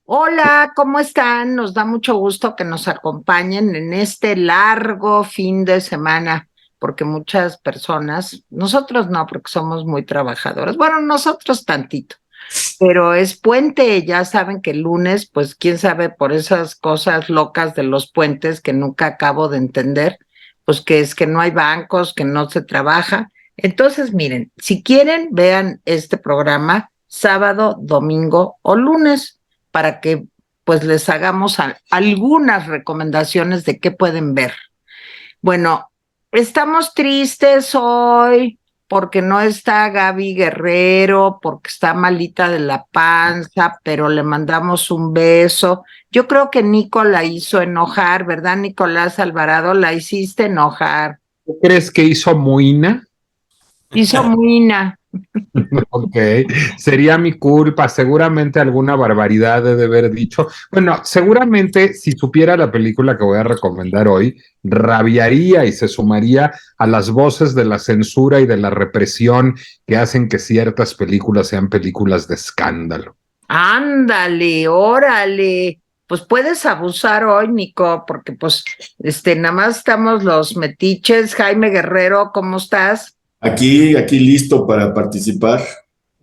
Hola, ¿cómo están? Nos da mucho gusto que nos acompañen en este largo fin de semana, porque muchas personas, nosotros no, porque somos muy trabajadores, bueno, nosotros tantito, pero es puente, ya saben que el lunes, pues quién sabe por esas cosas locas de los puentes que nunca acabo de entender, pues que es que no hay bancos, que no se trabaja. Entonces, miren, si quieren, vean este programa sábado, domingo o lunes para que pues les hagamos algunas recomendaciones de qué pueden ver. Bueno, estamos tristes hoy porque no está Gaby Guerrero, porque está malita de la panza, pero le mandamos un beso. Yo creo que Nico la hizo enojar, ¿verdad, Nicolás Alvarado? La hiciste enojar. ¿Tú crees que hizo Moina? Hizo muina. Ok, sería mi culpa, seguramente alguna barbaridad he de haber dicho. Bueno, seguramente si supiera la película que voy a recomendar hoy, rabiaría y se sumaría a las voces de la censura y de la represión que hacen que ciertas películas sean películas de escándalo. Ándale, órale. Pues puedes abusar hoy, Nico, porque pues, nada más estamos los metiches. Jaime Guerrero, ¿cómo estás? Aquí listo para participar.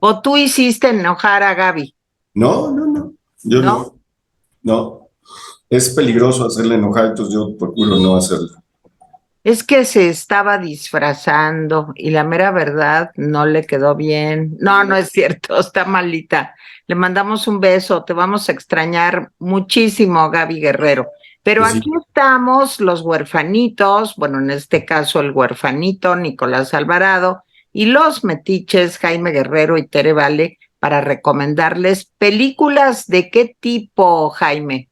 ¿O tú hiciste enojar a Gaby? No, yo ¿No? no. Es peligroso hacerle enojar, entonces yo procuro no hacerlo. Es que se estaba disfrazando y la mera verdad no le quedó bien. No, no es cierto, está malita. Le mandamos un beso, te vamos a extrañar muchísimo, Gaby Guerrero. Pero Pues sí. aquí estamos los huerfanitos, bueno, en este caso el huerfanito Nicolás Alvarado y los metiches Jaime Guerrero y Tere Vale para recomendarles películas de qué tipo, Jaime.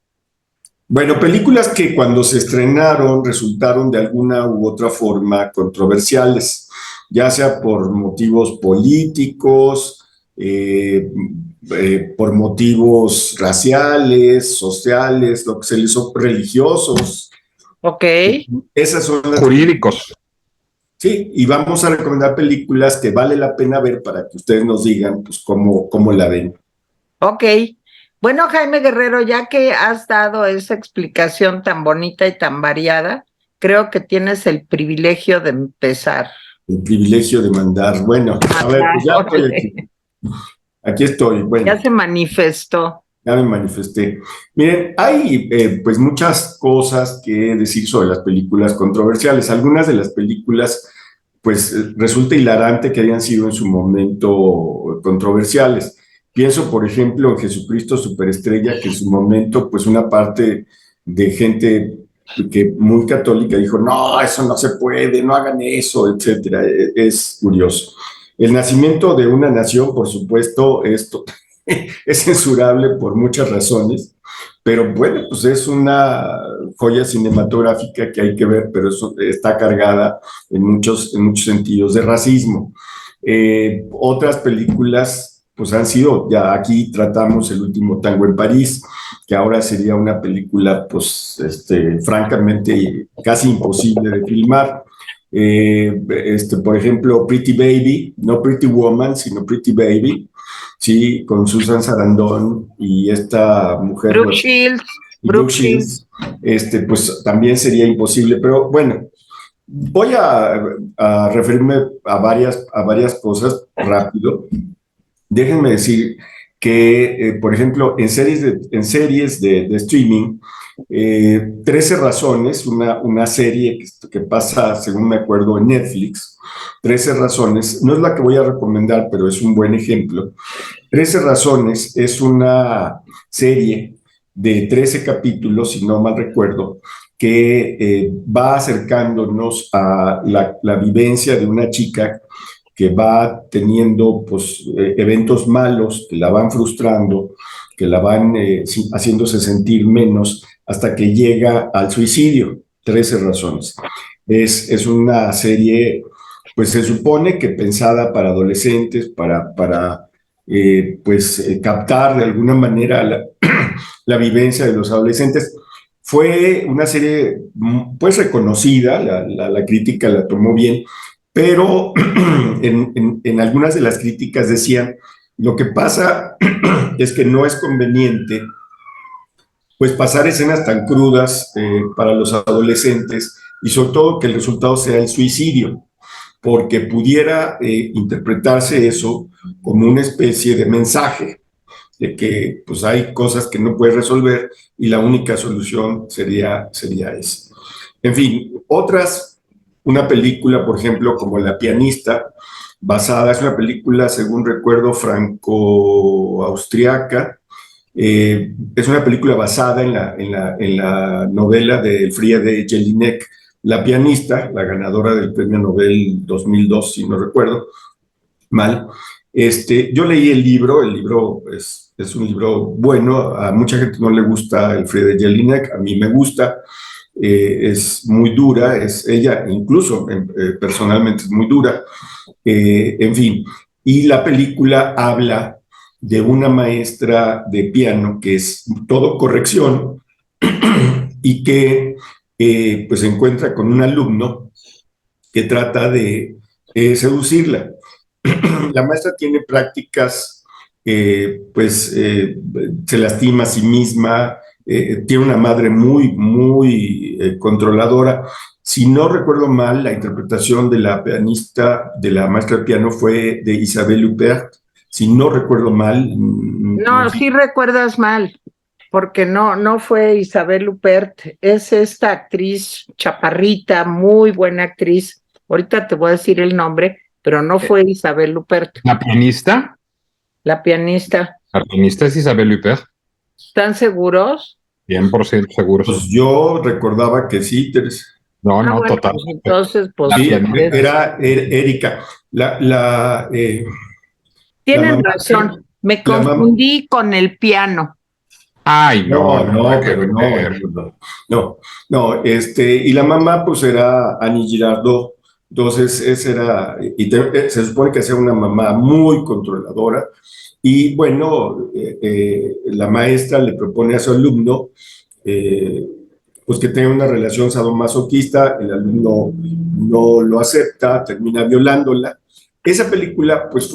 Bueno, películas que cuando se estrenaron resultaron de alguna u otra forma controversiales, ya sea por motivos políticos, por motivos raciales, sociales, lo que se les hizo religiosos. Ok. Esas son las. Jurídicos. Sí, y vamos a recomendar películas que vale la pena ver para que ustedes nos digan pues cómo la ven. Ok. Bueno, Jaime Guerrero, ya que has dado esa explicación tan bonita y tan variada, creo que tienes el privilegio de empezar. El privilegio de mandar. Bueno, a ver, pues ya estoy aquí. Órale. Aquí estoy. Ya Bueno, se manifestó. ya me manifesté. Miren, hay pues muchas cosas que decir sobre las películas controversiales. Algunas de las películas pues resulta hilarante que hayan sido en su momento controversiales. Pienso, por ejemplo, en Jesucristo Superestrella, que en su momento, pues una parte de gente que muy católica dijo, no, eso no se puede, no hagan eso, etcétera. Es curioso. El nacimiento de una nación, por supuesto, es censurable por muchas razones, pero bueno, pues es una joya cinematográfica que hay que ver, pero eso está cargada en muchos sentidos de racismo. Otras películas, pues han sido, ya aquí tratamos El último tango en París, que ahora sería una película, pues, francamente, casi imposible de filmar. Por ejemplo, Pretty Baby, no Pretty Woman, sino Pretty Baby, sí, con Susan Sarandon y esta mujer, Brooke Shields, y Brooke Brooke Shields. Shields, pues también sería imposible, pero bueno, voy a referirme a varias cosas rápido. Déjenme decir que, por ejemplo, en series de streaming, 13 razones, una serie que pasa, según me acuerdo, en Netflix, 13 razones, no es la que voy a recomendar, pero es un buen ejemplo. 13 razones es una serie de 13 capítulos, si no mal recuerdo, que va acercándonos a la vivencia de una chica que va teniendo pues, eventos malos que la van frustrando, que la van haciéndose sentir menos hasta que llega al suicidio. 13 razones. Es una serie, pues se supone que pensada para adolescentes, para captar de alguna manera la vivencia de los adolescentes. Fue una serie pues reconocida, la crítica la tomó bien, pero en algunas de las críticas decían, lo que pasa es que no es conveniente pues pasar escenas tan crudas para los adolescentes y sobre todo que el resultado sea el suicidio, porque pudiera interpretarse eso como una especie de mensaje de que pues hay cosas que no puedes resolver y la única solución sería esa. En fin, una película, por ejemplo, como La pianista, es una película, según recuerdo, franco-austriaca. Es una película basada en la novela de Elfriede Jelinek, La pianista, la ganadora del Premio Nobel 2002, si no recuerdo mal. Yo leí el libro es un libro bueno, a mucha gente no le gusta Elfriede Jelinek, a mí me gusta, es muy dura, ella incluso personalmente es muy dura, en fin, y la película habla de una maestra de piano que es todo corrección y que pues se encuentra con un alumno que trata de seducirla. La maestra tiene prácticas, se lastima a sí misma, tiene una madre muy controladora. Si no recuerdo mal, la interpretación de la pianista, de la maestra de piano, fue de Isabelle Huppert. Si no recuerdo mal. No, sí recuerdas mal, porque no fue Isabelle Huppert, es esta actriz chaparrita, muy buena actriz. Ahorita te voy a decir el nombre, pero no fue Isabelle Huppert, ¿La pianista? la pianista. La pianista es Isabelle Huppert. ¿Están seguros? 100% seguros. Pues yo recordaba que sí, Teresa. No, no, bueno, total. pues entonces, pues Sí, es... era Erika. La Tienen mamá, razón, me la mamá, confundí con el piano. Ay, no, nada que pero ver. y la mamá pues era Annie Girardot, entonces esa era, se supone que era una mamá muy controladora, y bueno, la maestra le propone a su alumno, eh, pues que tenga una relación sadomasoquista, el alumno no lo acepta, termina violándola. Esa película pues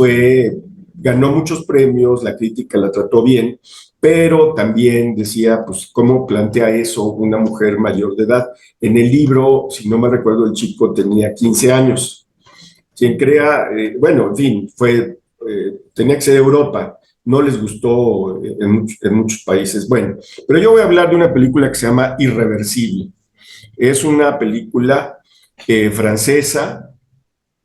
ganó muchos premios, la crítica la trató bien, pero también decía, pues, ¿cómo plantea eso una mujer mayor de edad? En el libro, si no me recuerdo, el chico tenía 15 años. Quien crea, bueno, en fin, tenía que ser de Europa, no les gustó en muchos países. Bueno, pero yo voy a hablar de una película que se llama Irreversible. Es una película francesa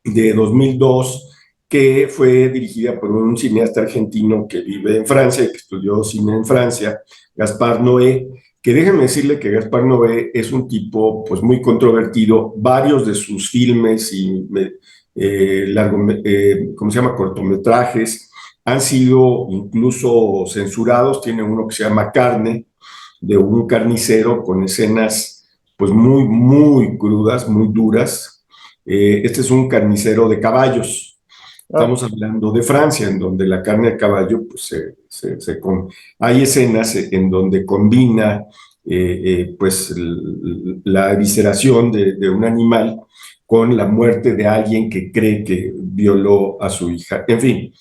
de 2002 que fue dirigida por un cineasta argentino que vive en Francia y que estudió cine en Francia, Gaspar Noé, que déjenme decirle que Gaspar Noé es un tipo pues muy controvertido. Varios de sus filmes y ¿cómo se llama? Cortometrajes han sido incluso censurados. Tiene uno que se llama Carne, de un carnicero con escenas pues muy crudas, muy duras. Este es un carnicero de caballos. Estamos hablando de Francia, en donde la carne de caballo, pues hay escenas en donde combina pues la evisceración de un animal con la muerte de alguien que cree que violó a su hija. En fin,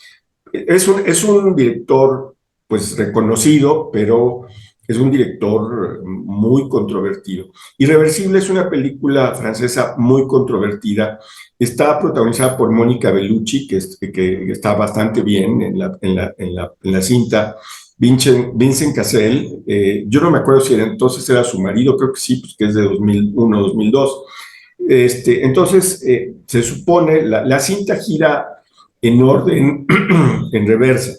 es un director pues reconocido, pero es un director muy controvertido. Irreversible es una película francesa muy controvertida. Está protagonizada por Mónica Bellucci, que está bastante bien en la cinta. Vincent Cassel, yo no me acuerdo si entonces era su marido, creo que sí, pues que es de 2001-2002. Entonces, se supone, la cinta gira en orden, en reversa.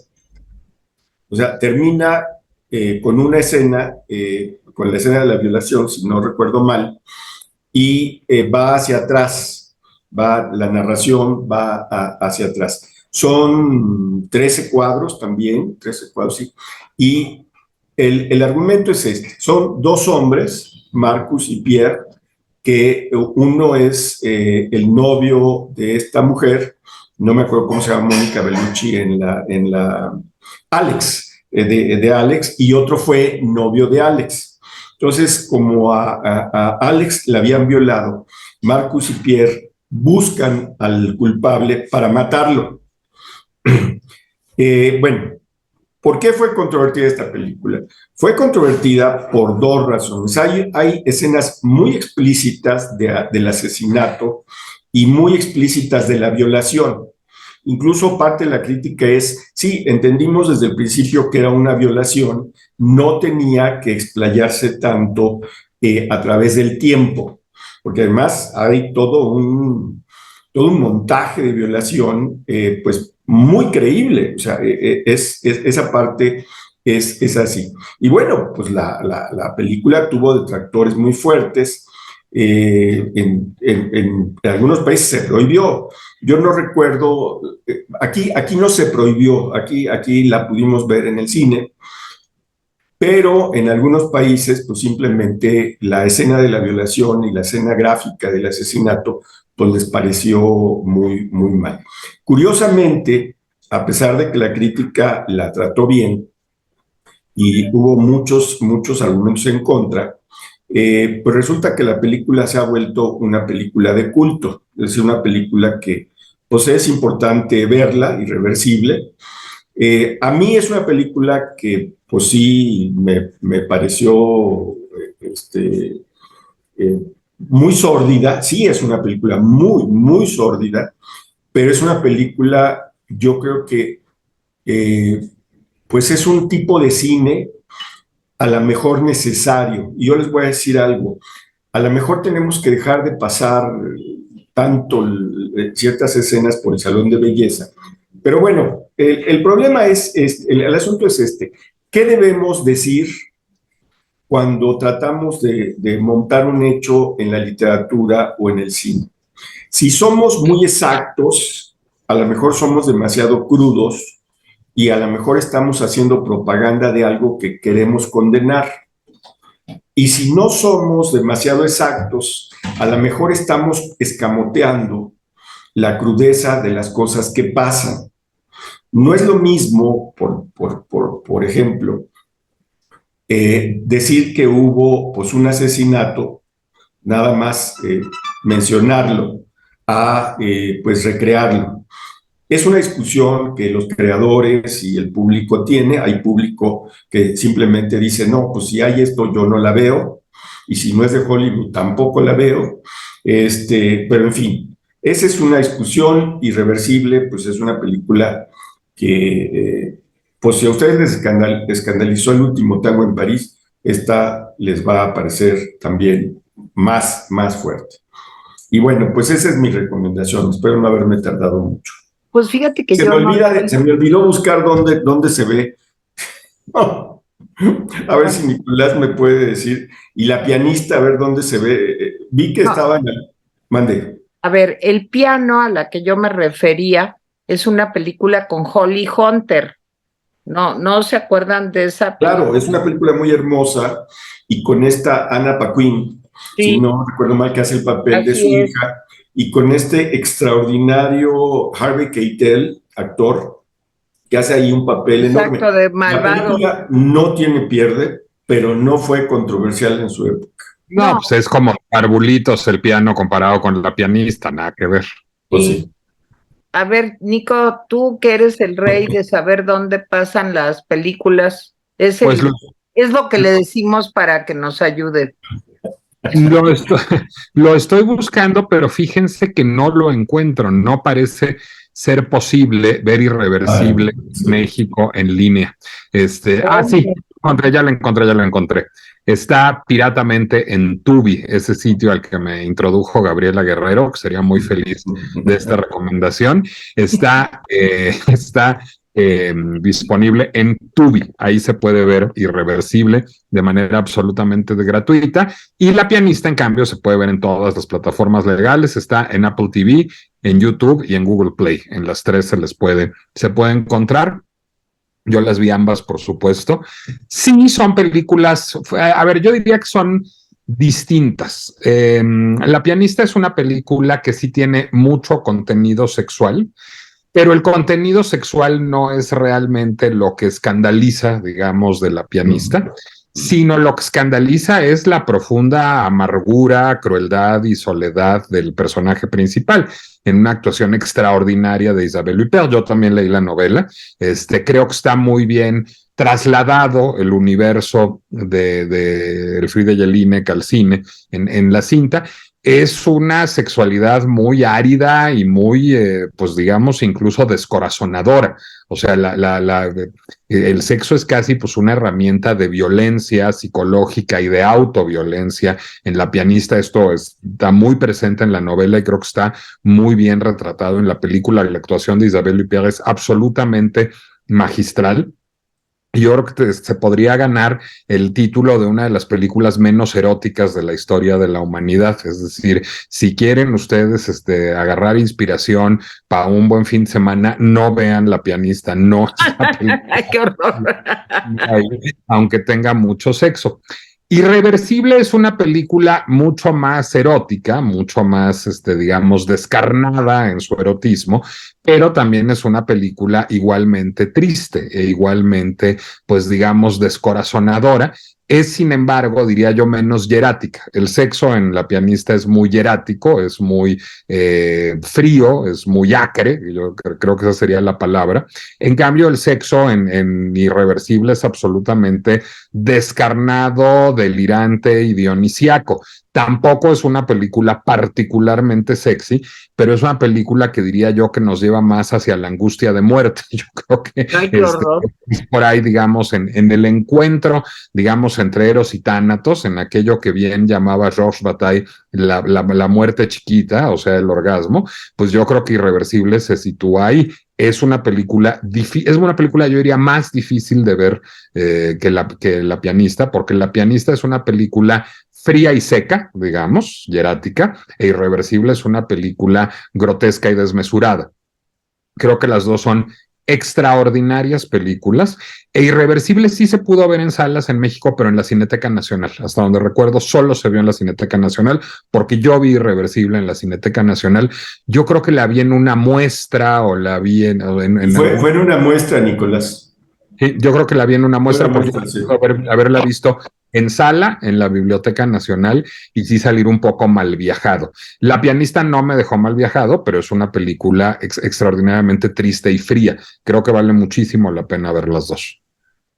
O sea, termina con una escena, con la escena de la violación, si no recuerdo mal, y va hacia atrás, la narración va hacia atrás. Son 13 cuadros también, 13 cuadros, sí, y el argumento es este. Son dos hombres, Marcus y Pierre, que uno es el novio de esta mujer, no me acuerdo cómo se llama Mónica Bellucci en la Alex, de Alex, y otro fue novio de Alex. Entonces, como a Alex la habían violado, Marcus y Pierre buscan al culpable para matarlo. Bueno, ¿Por qué fue controvertida esta película? Fue controvertida por dos razones. Hay escenas muy explícitas del asesinato y muy explícitas de la violación. Incluso parte de la crítica es, sí, entendimos desde el principio que era una violación, no tenía que explayarse tanto a través del tiempo, porque además hay todo un montaje de violación, pues muy creíble, o sea, esa parte es así. Y bueno, pues la película tuvo detractores muy fuertes, en algunos países se prohibió. Yo no recuerdo, aquí no se prohibió, aquí la pudimos ver en el cine, pero en algunos países, pues simplemente la escena de la violación y la escena gráfica del asesinato, pues les pareció muy mal. Curiosamente, a pesar de que la crítica la trató bien y hubo muchos argumentos en contra, pues resulta que la película se ha vuelto una película de culto, es decir, una película que pues es importante verla, irreversible. A mí es una película que pues sí me pareció eh, muy sórdida, sí es una película muy sórdida, pero es una película, yo creo que pues es un tipo de cine a lo mejor necesario. Y yo les voy a decir algo, a lo mejor tenemos que dejar de pasar tanto ciertas escenas por el salón de belleza. Pero bueno, el problema el asunto es este. ¿Qué debemos decir cuando tratamos de montar un hecho en la literatura o en el cine? Si somos muy exactos, a lo mejor somos demasiado crudos y a lo mejor estamos haciendo propaganda de algo que queremos condenar. Y si no somos demasiado exactos, a lo mejor estamos escamoteando la crudeza de las cosas que pasan. No es lo mismo, por ejemplo, decir que hubo pues, un asesinato, nada más mencionarlo, a pues recrearlo. Es una discusión que los creadores y el público tiene. Hay público que simplemente dice, no, pues si hay esto yo no la veo, y si no es de Hollywood tampoco la veo. Pero en fin, esa es una discusión irreversible, pues es una película que, pues si a ustedes les escandalizó el último tango en París, esta les va a parecer también más fuerte. Y bueno, pues esa es mi recomendación. Espero no haberme tardado mucho. Pues fíjate que se me olvidó buscar dónde se ve. Oh, a ver si Nicolás me puede decir. Y la pianista, a ver dónde se ve. Vi que estaba en el... Mande. A ver, El piano a la que yo me refería es una película con Holly Hunter. ¿No se acuerdan de esa película? Claro, es una película muy hermosa y con esta Anna Paquin, sí, si no recuerdo mal, que hace el papel así de su hija, y con este extraordinario Harvey Keitel, actor, que hace ahí un papel enorme. Exacto, de malvado. La película no tiene pierde, pero no fue controversial en su época. No, pues es como Barbulitos el piano comparado con la pianista, nada que ver. Pues sí. A ver, Nico, tú que eres el rey de saber dónde pasan las películas, es lo que le decimos para que nos ayude. Lo estoy buscando, pero fíjense que no lo encuentro. No parece ser posible ver Irreversible México en línea. Sí, ya la encontré. Está piratamente en Tubi, ese sitio al que me introdujo Gabriela Guerrero, que sería muy feliz de esta recomendación. Está disponible en Tubi. Ahí se puede ver Irreversible de manera absolutamente gratuita. Y La pianista, en cambio, se puede ver en todas las plataformas legales. Está en Apple TV, en YouTube y en Google Play. En las tres se puede encontrar. Yo las vi ambas, por supuesto. Sí, son películas, a ver, yo diría que son distintas. La pianista es una película que sí tiene mucho contenido sexual, pero el contenido sexual no es realmente lo que escandaliza, digamos, de La pianista. sino lo que escandaliza es la profunda amargura, crueldad y soledad del personaje principal, en una actuación extraordinaria de Isabelle Huppert. Yo también leí la novela, creo que está muy bien trasladado el universo de Elfriede Jelinek al cine en la cinta. Es una sexualidad muy árida y muy, pues digamos, incluso descorazonadora. O sea, el sexo es casi pues una herramienta de violencia psicológica y de autoviolencia. En La pianista esto está muy presente en la novela y creo que está muy bien retratado en la película. La actuación de Isabelle Huppert es absolutamente magistral. Yo creo que se podría ganar el título de una de las películas menos eróticas de la historia de la humanidad. Es decir, si quieren ustedes agarrar inspiración para un buen fin de semana, no vean La pianista, no es la película. ¡Qué horror! Aunque tenga mucho sexo. Irreversible es una película mucho más erótica, mucho más, digamos, descarnada en su erotismo, pero también es una película igualmente triste e igualmente, pues digamos, descorazonadora. Es, sin embargo, diría yo, menos hierática. El sexo en La pianista es muy hierático, es muy frío, es muy acre, yo creo que esa sería la palabra. En cambio, el sexo en Irreversible es absolutamente descarnado, delirante y dionisiaco. Tampoco es una película particularmente sexy, pero es una película que diría yo que nos lleva más hacia la angustia de muerte. Yo creo que ¡Ay, qué horror! es por ahí, digamos, en el encuentro, digamos, entre Eros y Tánatos, en aquello que bien llamaba Georges Bataille la muerte chiquita, o sea, el orgasmo, pues yo creo que Irreversible se sitúa ahí. Es una película, yo diría, más difícil de ver que la pianista, porque La pianista es una película fría y seca, digamos, hierática, e Irreversible es una película grotesca y desmesurada. Creo que las dos son extraordinarias películas, e Irreversible sí se pudo ver en salas en México, pero en la Cineteca Nacional. Hasta donde recuerdo, solo se vio en la Cineteca Nacional, porque yo vi Irreversible en la Cineteca Nacional. Yo creo que la vi en una muestra o la vi fue en una muestra, Nicolás. Sí, yo creo que la vi en una muestra porque sí. haberla visto en sala, en la Biblioteca Nacional, y sí salir un poco mal viajado. La pianista no me dejó mal viajado, pero es una película extraordinariamente triste y fría. Creo que vale muchísimo la pena ver las dos.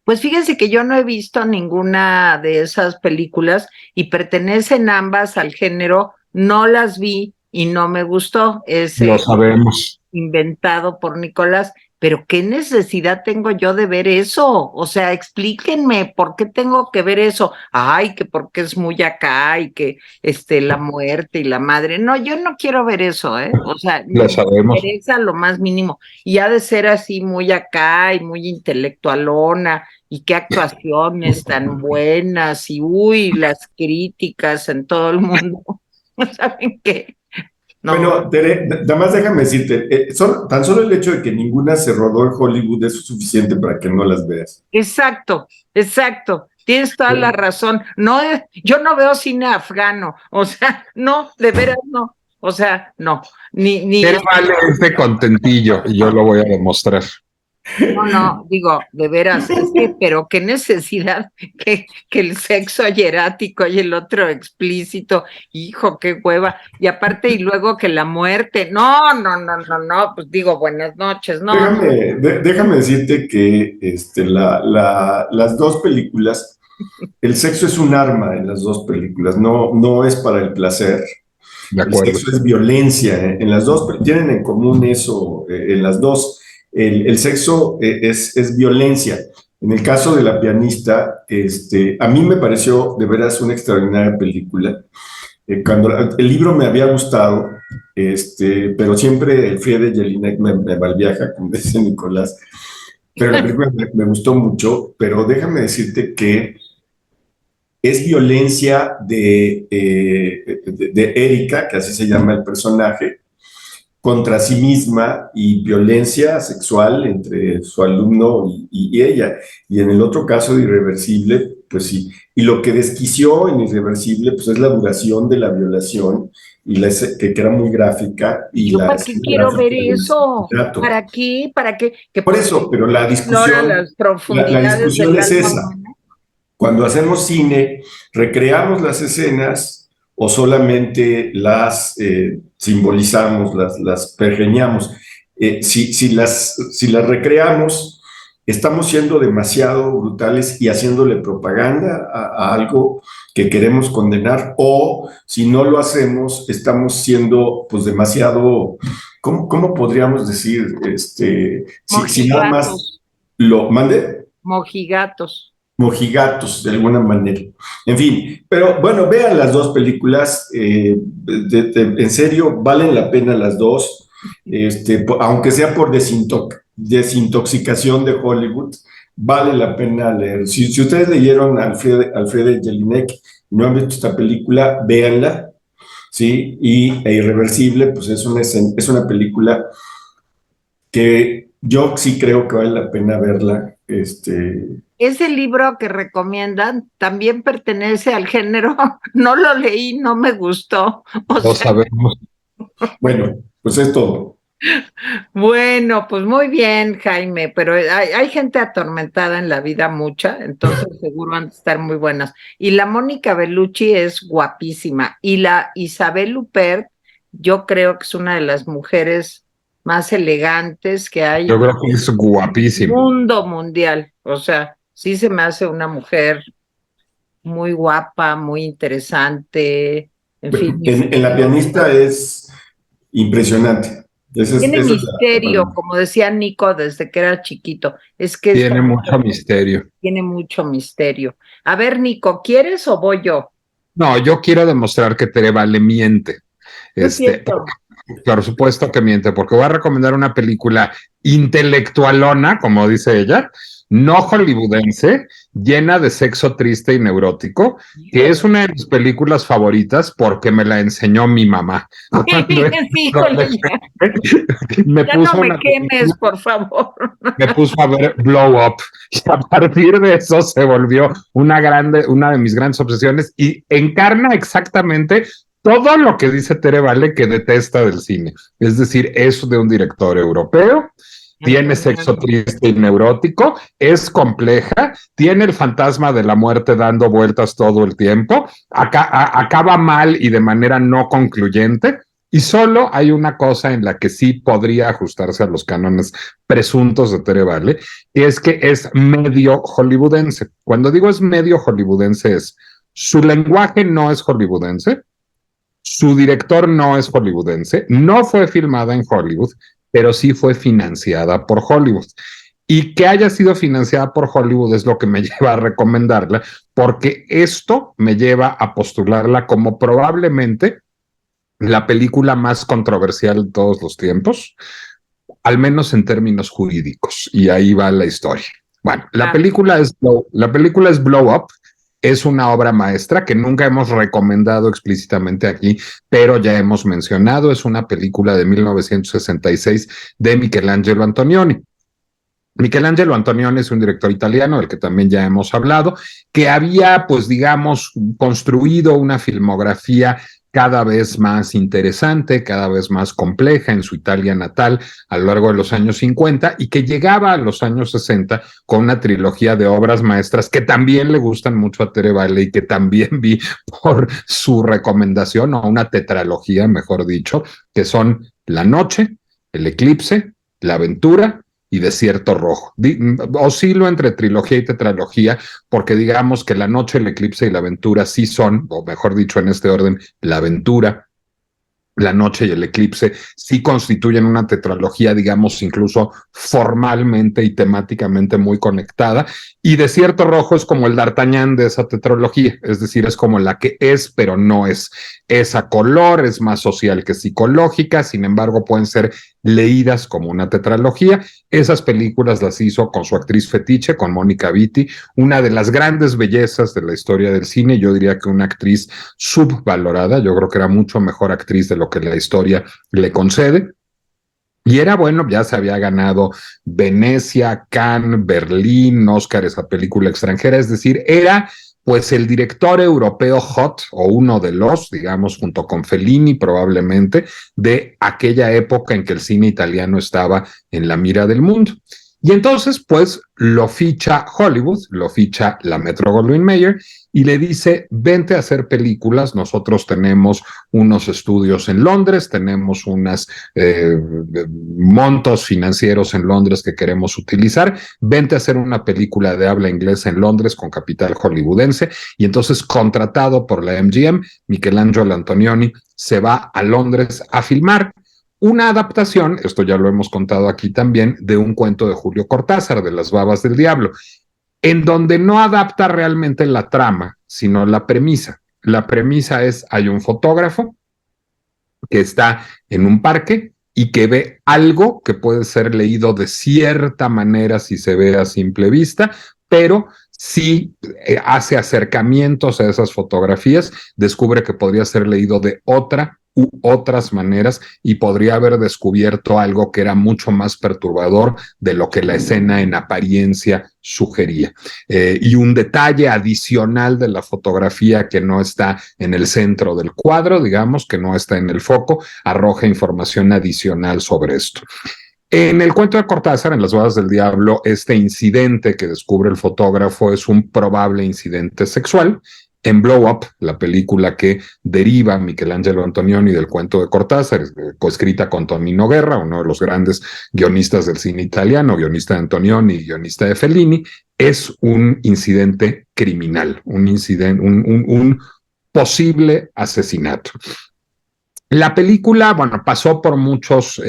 Pues fíjense que yo no he visto ninguna de esas películas y pertenecen ambas al género, no las vi y no me gustó. Lo sabemos. Inventado por Nicolás, pero ¿qué necesidad tengo yo de ver eso? O sea, explíquenme, ¿por qué tengo que ver eso? Ay, que porque es muy acá y que la muerte y la madre. No, yo no quiero ver eso, ¿eh? O sea, Lo sabemos. me interesa lo más mínimo. Y ha de ser así muy acá y muy intelectualona y qué actuaciones tan buenas y uy, las críticas en todo el mundo. ¿Saben qué? No. Bueno, Tere, nada más déjame decirte, tan solo el hecho de que ninguna se rodó en Hollywood es suficiente para que no las veas. Exacto, exacto. Tienes toda la razón. No, yo no veo cine afgano. O sea, no, de veras no. O sea, no. Ni. Él vale este contentillo y yo lo voy a demostrar. No, digo, de veras, pero qué necesidad que el sexo hierático y el otro explícito, hijo, qué hueva, y aparte, y luego que la muerte, no, pues digo, buenas noches, no. Déjame decirte que las dos películas, el sexo es un arma en las dos películas, no es para el placer. El sexo es violencia, en las dos, tienen en común eso, en las dos. El sexo es violencia. En el caso de La pianista, a mí me pareció de veras una extraordinaria película. Cuando el libro me había gustado, pero siempre Elfriede Jelinek me malviaja, como dice Nicolás. Pero la película me gustó mucho, pero déjame decirte que es violencia de Erika, que así se llama el personaje, contra sí misma y violencia sexual entre su alumno y ella. Y en el otro caso de Irreversible, pues sí. Y lo que desquició en Irreversible, pues es la duración de la violación, y que era muy gráfica. Y ¿Yo para qué quiero ver eso? ¿Para qué? Por eso, pero la discusión, las profundidades la discusión es esa. cuando hacemos cine, recreamos las escenas o solamente las simbolizamos, las pergeñamos. Si las recreamos, estamos siendo demasiado brutales y haciéndole propaganda a algo que queremos condenar, o si no lo hacemos, estamos siendo pues demasiado, ¿cómo podríamos decir? Si nada más lo mande. Mojigatos. Mojigatos, de alguna manera. En fin, pero bueno, vean las dos películas, en serio, valen la pena las dos, aunque sea por desintoxicación de Hollywood, vale la pena leer. Si ustedes leyeron Alfred Jelinek y no han visto esta película, véanla, ¿sí? Irreversible, pues es una película que yo sí creo que vale la pena verla. Ese libro que recomiendan también pertenece al género, no lo leí, no me gustó. Lo sabemos. Bueno, pues es todo. Bueno, pues muy bien, Jaime, pero hay gente atormentada en la vida mucha, entonces seguro han de estar muy buenas. Y la Mónica Bellucci es guapísima, y la Isabel Huppert, yo creo que es una de las mujeres más elegantes que hay Yo creo que es en el guapísimo. mundo mundial. O sea, sí se me hace una mujer muy guapa, muy interesante, en fin. En La pianista es impresionante. Tiene Esa es misterio, como decía Nico desde que era chiquito. Es que tiene mucho misterio. tiene mucho misterio. A ver, Nico, ¿quieres o voy yo? No, yo quiero demostrar que Tere Vale miente. No es cierto. Por supuesto que miente, porque voy a recomendar una película intelectualona, como dice ella, no hollywoodense, llena de sexo triste y neurótico, que es una de mis películas favoritas porque me la enseñó mi mamá. Híjole, me ya puso no me quemes, por favor. Me puso a ver Blow Up y a partir de eso se volvió una de mis grandes obsesiones y encarna exactamente todo lo que dice Tere Vale que detesta del cine. Es decir, es de un director europeo, tiene sexo triste y neurótico, es compleja, tiene el fantasma de la muerte dando vueltas todo el tiempo, acaba mal y de manera no concluyente. Y solo hay una cosa en la que sí podría ajustarse a los cánones presuntos de Tere Vale, que es medio hollywoodense. Cuando digo es medio hollywoodense es, su lenguaje no es hollywoodense, su director no es hollywoodense, no fue filmada en Hollywood, pero sí fue financiada por Hollywood. Y que haya sido financiada por Hollywood es lo que me lleva a recomendarla, porque esto me lleva a postularla como probablemente la película más controversial de todos los tiempos, al menos en términos jurídicos, y ahí va la historia. Bueno, la película es Blow Up, es una obra maestra que nunca hemos recomendado explícitamente aquí, pero ya hemos mencionado, es una película de 1966 de Michelangelo Antonioni. Michelangelo Antonioni es un director italiano del que también ya hemos hablado, que había, pues digamos, construido una filmografía cada vez más interesante, cada vez más compleja en su Italia natal a lo largo de los años 50 y que llegaba a los años 60 con una trilogía de obras maestras que también le gustan mucho a Tere Vale y que también vi por su recomendación, o una tetralogía, mejor dicho, que son La Noche, El Eclipse, La Aventura y Desierto Rojo. Oscilo entre trilogía y tetralogía, porque digamos que La Noche, El Eclipse y La Aventura sí son, o mejor dicho en este orden, La Aventura, La Noche y El Eclipse sí constituyen una tetralogía, digamos, incluso formalmente y temáticamente muy conectada, y Desierto Rojo es como el D'Artagnan de esa tetralogía, es decir, es como la que es, pero no es. Es a color, es más social que psicológica, sin embargo pueden ser leídas como una tetralogía. Esas películas las hizo con su actriz fetiche, con Mónica Vitti, una de las grandes bellezas de la historia del cine, yo diría que una actriz subvalorada, yo creo que era mucho mejor actriz de lo que la historia le concede. Y era bueno, ya se había ganado Venecia, Cannes, Berlín, Oscar, esa película extranjera, es decir, era pues el director europeo hot, o uno de los, digamos, junto con Fellini probablemente, de aquella época en que el cine italiano estaba en la mira del mundo. Y entonces, pues, lo ficha Hollywood, lo ficha la Metro-Goldwyn-Mayer y le dice, vente a hacer películas, nosotros tenemos unos estudios en Londres, tenemos unos montos financieros en Londres que queremos utilizar, vente a hacer una película de habla inglesa en Londres con capital hollywoodense. Y entonces, contratado por la MGM, Michelangelo Antonioni se va a Londres a filmar una adaptación, esto ya lo hemos contado aquí también, de un cuento de Julio Cortázar, de Las Babas del Diablo, en donde no adapta realmente la trama, sino la premisa. La premisa es, hay un fotógrafo que está en un parque y que ve algo que puede ser leído de cierta manera si se ve a simple vista, pero si hace acercamientos a esas fotografías, descubre que podría ser leído de otra u otras maneras y podría haber descubierto algo que era mucho más perturbador de lo que la escena en apariencia sugería. Y un detalle adicional de la fotografía que no está en el centro del cuadro, digamos, que no está en el foco, arroja información adicional sobre esto. En el cuento de Cortázar, en Las Bodas del Diablo, este incidente que descubre el fotógrafo es un probable incidente sexual. En Blow Up, la película que deriva Michelangelo Antonioni del cuento de Cortázar, coescrita con Tonino Guerra, uno de los grandes guionistas del cine italiano, guionista de Antonioni y guionista de Fellini, es un incidente criminal, un posible asesinato. La película, bueno, pasó por muchos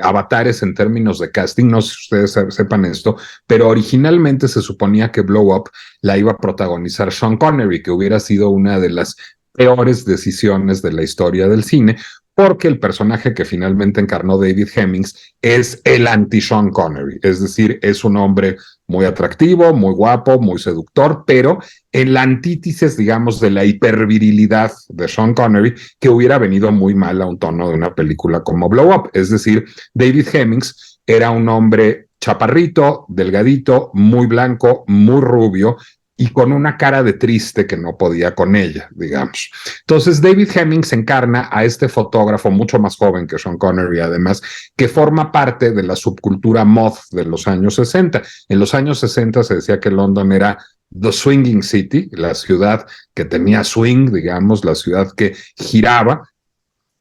avatares en términos de casting, no sé si ustedes sepan esto, pero originalmente se suponía que Blow Up la iba a protagonizar Sean Connery, que hubiera sido una de las peores decisiones de la historia del cine, porque el personaje que finalmente encarnó David Hemmings es el anti-Sean Connery, es decir, es un hombre muy atractivo, muy guapo, muy seductor, pero en la antítesis, digamos, de la hipervirilidad de Sean Connery, que hubiera venido muy mal a un tono de una película como Blow Up. Es decir, David Hemmings era un hombre chaparrito, delgadito, muy blanco, muy rubio, y con una cara de triste que no podía con ella, digamos. Entonces David Hemmings encarna a este fotógrafo mucho más joven que Sean Connery, además, que forma parte de la subcultura moth de los años 60. En los años 60 se decía que London era The Swinging City, la ciudad que tenía swing, digamos, la ciudad que giraba.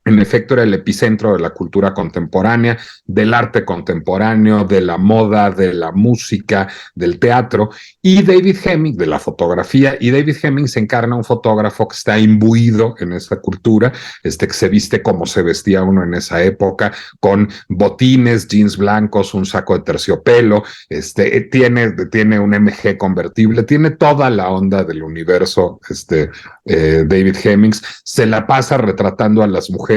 En efecto, era el epicentro de la cultura contemporánea, del arte contemporáneo, de la moda, de la música, del teatro, y David Hemmings, de la fotografía, y David Hemmings encarna un fotógrafo que está imbuido en esa cultura, que se viste como se vestía uno en esa época, con botines, jeans blancos, un saco de terciopelo, tiene un MG convertible, tiene toda la onda del universo, David Hemmings, se la pasa retratando a las mujeres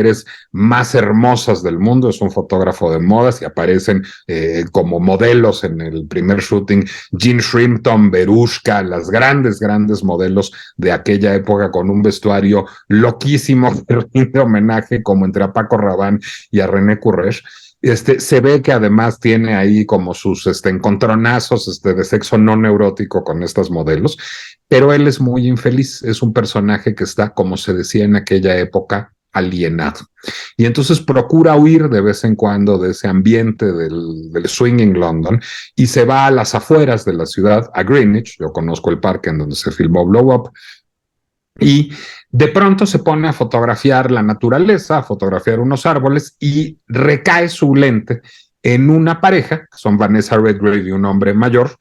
más hermosas del mundo, es un fotógrafo de modas y aparecen como modelos en el primer shooting Jean Shrimpton, Verushka, las grandes modelos de aquella época con un vestuario loquísimo que rinde homenaje como entre a Paco Rabanne y a René Courrèges. Se ve que además tiene ahí como sus encontronazos de sexo no neurótico con estas modelos, pero él es muy infeliz, es un personaje que está, como se decía en aquella época, alienado. Y entonces procura huir de vez en cuando de ese ambiente del swinging London y se va a las afueras de la ciudad, a Greenwich. Yo conozco el parque en donde se filmó Blow Up, y de pronto se pone a fotografiar la naturaleza, a fotografiar unos árboles y recae su lente en una pareja, que son Vanessa Redgrave y un hombre mayor,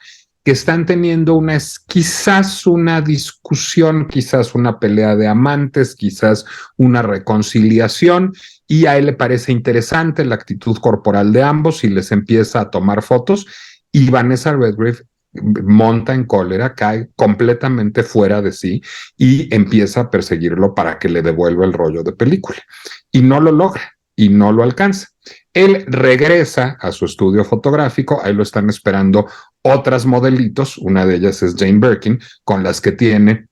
que están teniendo quizás una discusión, quizás una pelea de amantes, quizás una reconciliación, y a él le parece interesante la actitud corporal de ambos y les empieza a tomar fotos, y Vanessa Redgrave monta en cólera, cae completamente fuera de sí y empieza a perseguirlo para que le devuelva el rollo de película. Y no lo logra y no lo alcanza. Él regresa a su estudio fotográfico, ahí lo están esperando otras modelitos, una de ellas es Jane Birkin, con las que tiene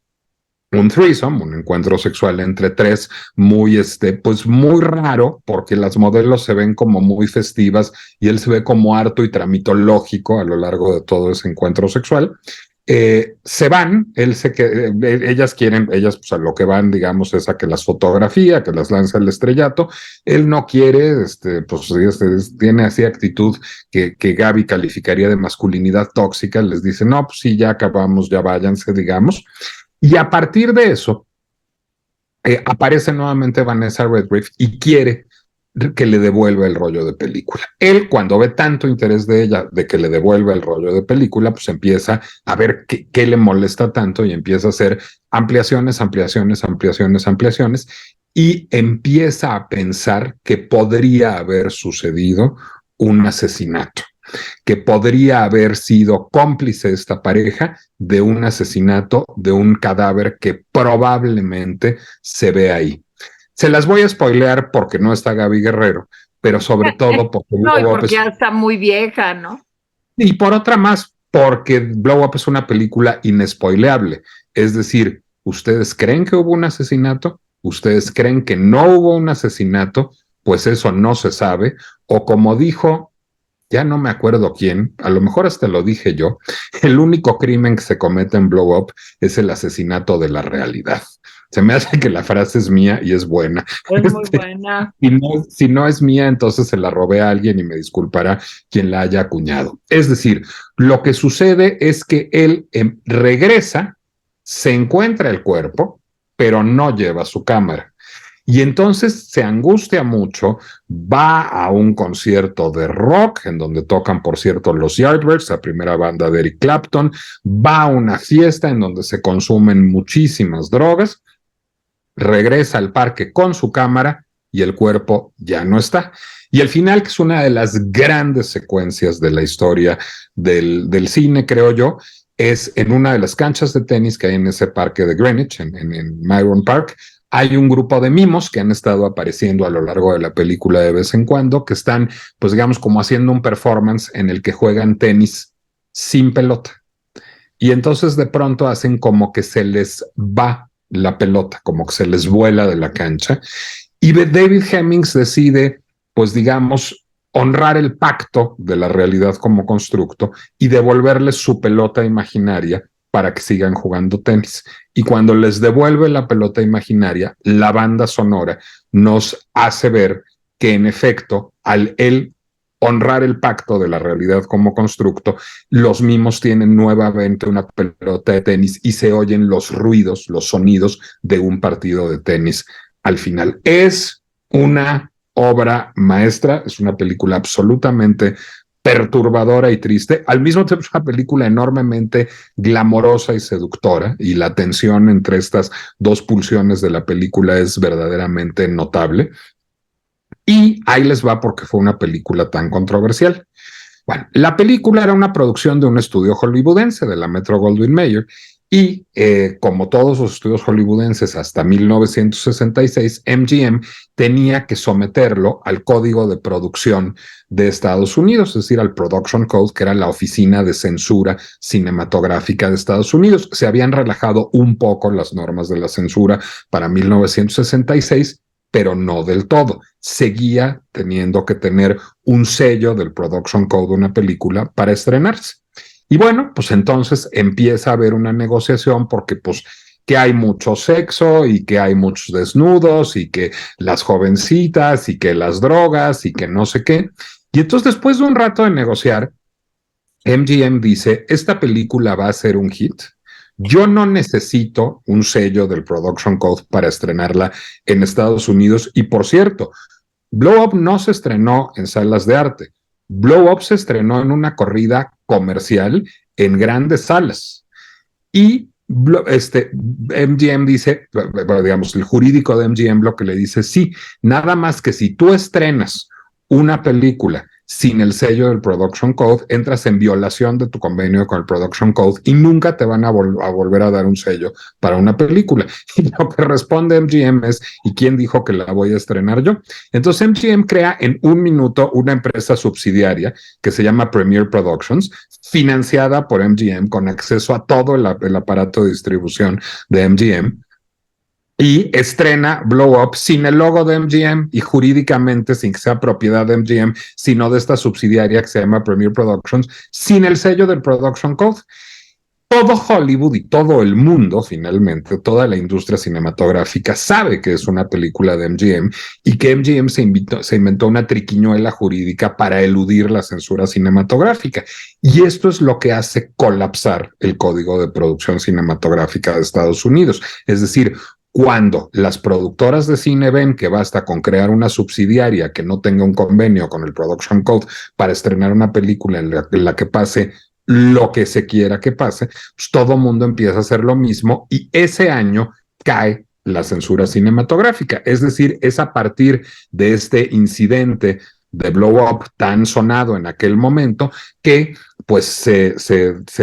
un threesome, un encuentro sexual entre tres, muy, pues muy raro, porque las modelos se ven como muy festivas y él se ve como harto y tramitológico a lo largo de todo ese encuentro sexual. se van, ellas quieren, pues a lo que van, digamos, es a que las fotografía, que las lanza el estrellato. Él no quiere, pues tiene así actitud que Gaby calificaría de masculinidad tóxica. Les dice, no, pues sí, ya acabamos, ya váyanse, digamos. Y a partir de eso, aparece nuevamente Vanessa Redgrave y quiere que le devuelva el rollo de película. Él, cuando ve tanto interés de ella de que le devuelva el rollo de película, pues empieza a ver qué le molesta tanto y empieza a hacer ampliaciones y empieza a pensar que podría haber sucedido un asesinato, que podría haber sido cómplice esta pareja de un asesinato, de un cadáver que probablemente se ve ahí. Se las voy a spoilear porque no está Gaby Guerrero, pero sobre todo porque no, y porque ya está muy vieja, ¿no? Y por otra más, porque Blow Up es una película inespoileable. Es decir, ¿ustedes creen que hubo un asesinato? ¿Ustedes creen que no hubo un asesinato? Pues eso no se sabe. O como dijo, ya no me acuerdo quién, a lo mejor hasta lo dije yo, el único crimen que se comete en Blow Up es el asesinato de la realidad. Se me hace que la frase es mía y es buena. Es muy buena. Si no es mía, entonces se la robé a alguien y me disculpará quien la haya acuñado. Es decir, lo que sucede es que él regresa, se encuentra el cuerpo, pero no lleva su cámara. Y entonces se angustia mucho, va a un concierto de rock, en donde tocan, por cierto, los Yardbirds, la primera banda de Eric Clapton, va a una fiesta en donde se consumen muchísimas drogas, regresa al parque con su cámara y el cuerpo ya no está. Y el final, que es una de las grandes secuencias de la historia del cine, creo yo, es en una de las canchas de tenis que hay en ese parque de Greenwich, en Myron Park. Hay un grupo de mimos que han estado apareciendo a lo largo de la película de vez en cuando, que están, pues digamos, como haciendo un performance en el que juegan tenis sin pelota. Y entonces de pronto hacen como que se les va la pelota, como que se les vuela de la cancha. Y David Hemmings decide, pues digamos, honrar el pacto de la realidad como constructo y devolverles su pelota imaginaria para que sigan jugando tenis. Y cuando les devuelve la pelota imaginaria, la banda sonora nos hace ver que en efecto, al él honrar el pacto de la realidad como constructo, los mimos tienen nuevamente una pelota de tenis y se oyen los ruidos, los sonidos de un partido de tenis al final. Es una obra maestra, es una película absolutamente perturbadora y triste, al mismo tiempo es una película enormemente glamorosa y seductora, y la tensión entre estas dos pulsiones de la película es verdaderamente notable. Y ahí les va porque fue una película tan controversial. Bueno, la película era una producción de un estudio hollywoodense, de la Metro-Goldwyn-Mayer, y como todos los estudios hollywoodenses hasta 1966, MGM tenía que someterlo al Código de Producción de Estados Unidos, es decir, al Production Code, que era la oficina de censura cinematográfica de Estados Unidos. Se habían relajado un poco las normas de la censura para 1966, pero no del todo. Seguía teniendo que tener un sello del Production Code de una película para estrenarse. Y bueno, pues entonces empieza a haber una negociación porque pues que hay mucho sexo y que hay muchos desnudos y que las jovencitas y que las drogas y que no sé qué. Y entonces después de un rato de negociar, MGM dice, esta película va a ser un hit. Yo no necesito un sello del Production Code para estrenarla en Estados Unidos. Y por cierto, Blow Up no se estrenó en salas de arte. Blow Up se estrenó en una corrida comercial en grandes salas. Y MGM dice, digamos, el jurídico de MGM lo que le dice, sí, nada más que si tú estrenas una película sin el sello del Production Code, entras en violación de tu convenio con el Production Code y nunca te van a volver a dar un sello para una película. Y lo que responde MGM es, ¿y quién dijo que la voy a estrenar yo? Entonces MGM crea en un minuto una empresa subsidiaria que se llama Premier Productions, financiada por MGM, con acceso a todo el aparato de distribución de MGM, y estrena Blow Up sin el logo de MGM y jurídicamente sin que sea propiedad de MGM, sino de esta subsidiaria que se llama Premier Productions, sin el sello del Production Code. todo Hollywood y todo el mundo, finalmente, toda la industria cinematográfica sabe que es una película de MGM y que MGM se inventó una triquiñuela jurídica para eludir la censura cinematográfica. Y esto es lo que hace colapsar el Código de Producción Cinematográfica de Estados Unidos. Es decir, cuando las productoras de cine ven que basta con crear una subsidiaria que no tenga un convenio con el Production Code para estrenar una película en la que pase lo que se quiera que pase, pues todo mundo empieza a hacer lo mismo y ese año cae la censura cinematográfica. Es decir, es a partir de este incidente de blow up tan sonado en aquel momento que pues se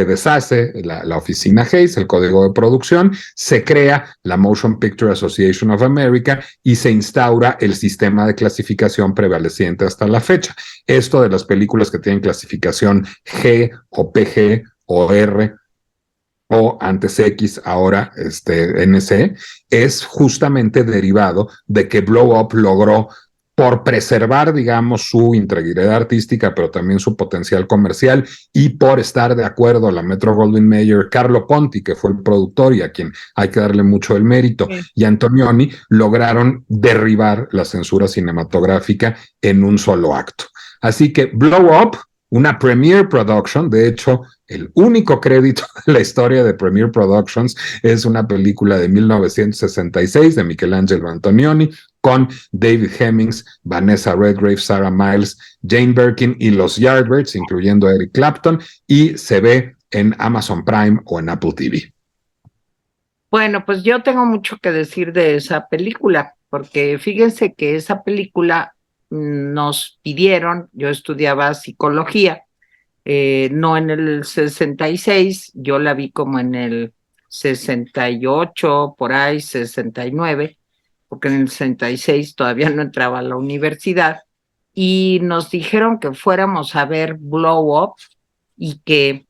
deshace la oficina Hayes, el código de producción, se crea la Motion Picture Association of America y se instaura el sistema de clasificación prevaleciente hasta la fecha. Esto de las películas que tienen clasificación G o PG o R o antes X, ahora NC, es justamente derivado de que Blow Up logró, por preservar, digamos, su integridad artística, pero también su potencial comercial, y por estar de acuerdo a la Metro Goldwyn Mayer, Carlo Ponti, que fue el productor y a quien hay que darle mucho el mérito, y Antonioni, lograron derribar la censura cinematográfica en un solo acto. Así que Blow Up, una Premiere Production, de hecho, el único crédito de la historia de Premiere Productions es una película de 1966 de Michelangelo Antonioni con David Hemmings, Vanessa Redgrave, Sarah Miles, Jane Birkin y los Yardbirds, incluyendo a Eric Clapton, y se ve en Amazon Prime o en Apple TV. Bueno, pues yo tengo mucho que decir de esa película, porque fíjense que esa película nos pidieron, yo estudiaba psicología, no en el 66, yo la vi como en el 68, por ahí, 69, porque en el 66 todavía no entraba a la universidad, y nos dijeron que fuéramos a ver Blow Up y que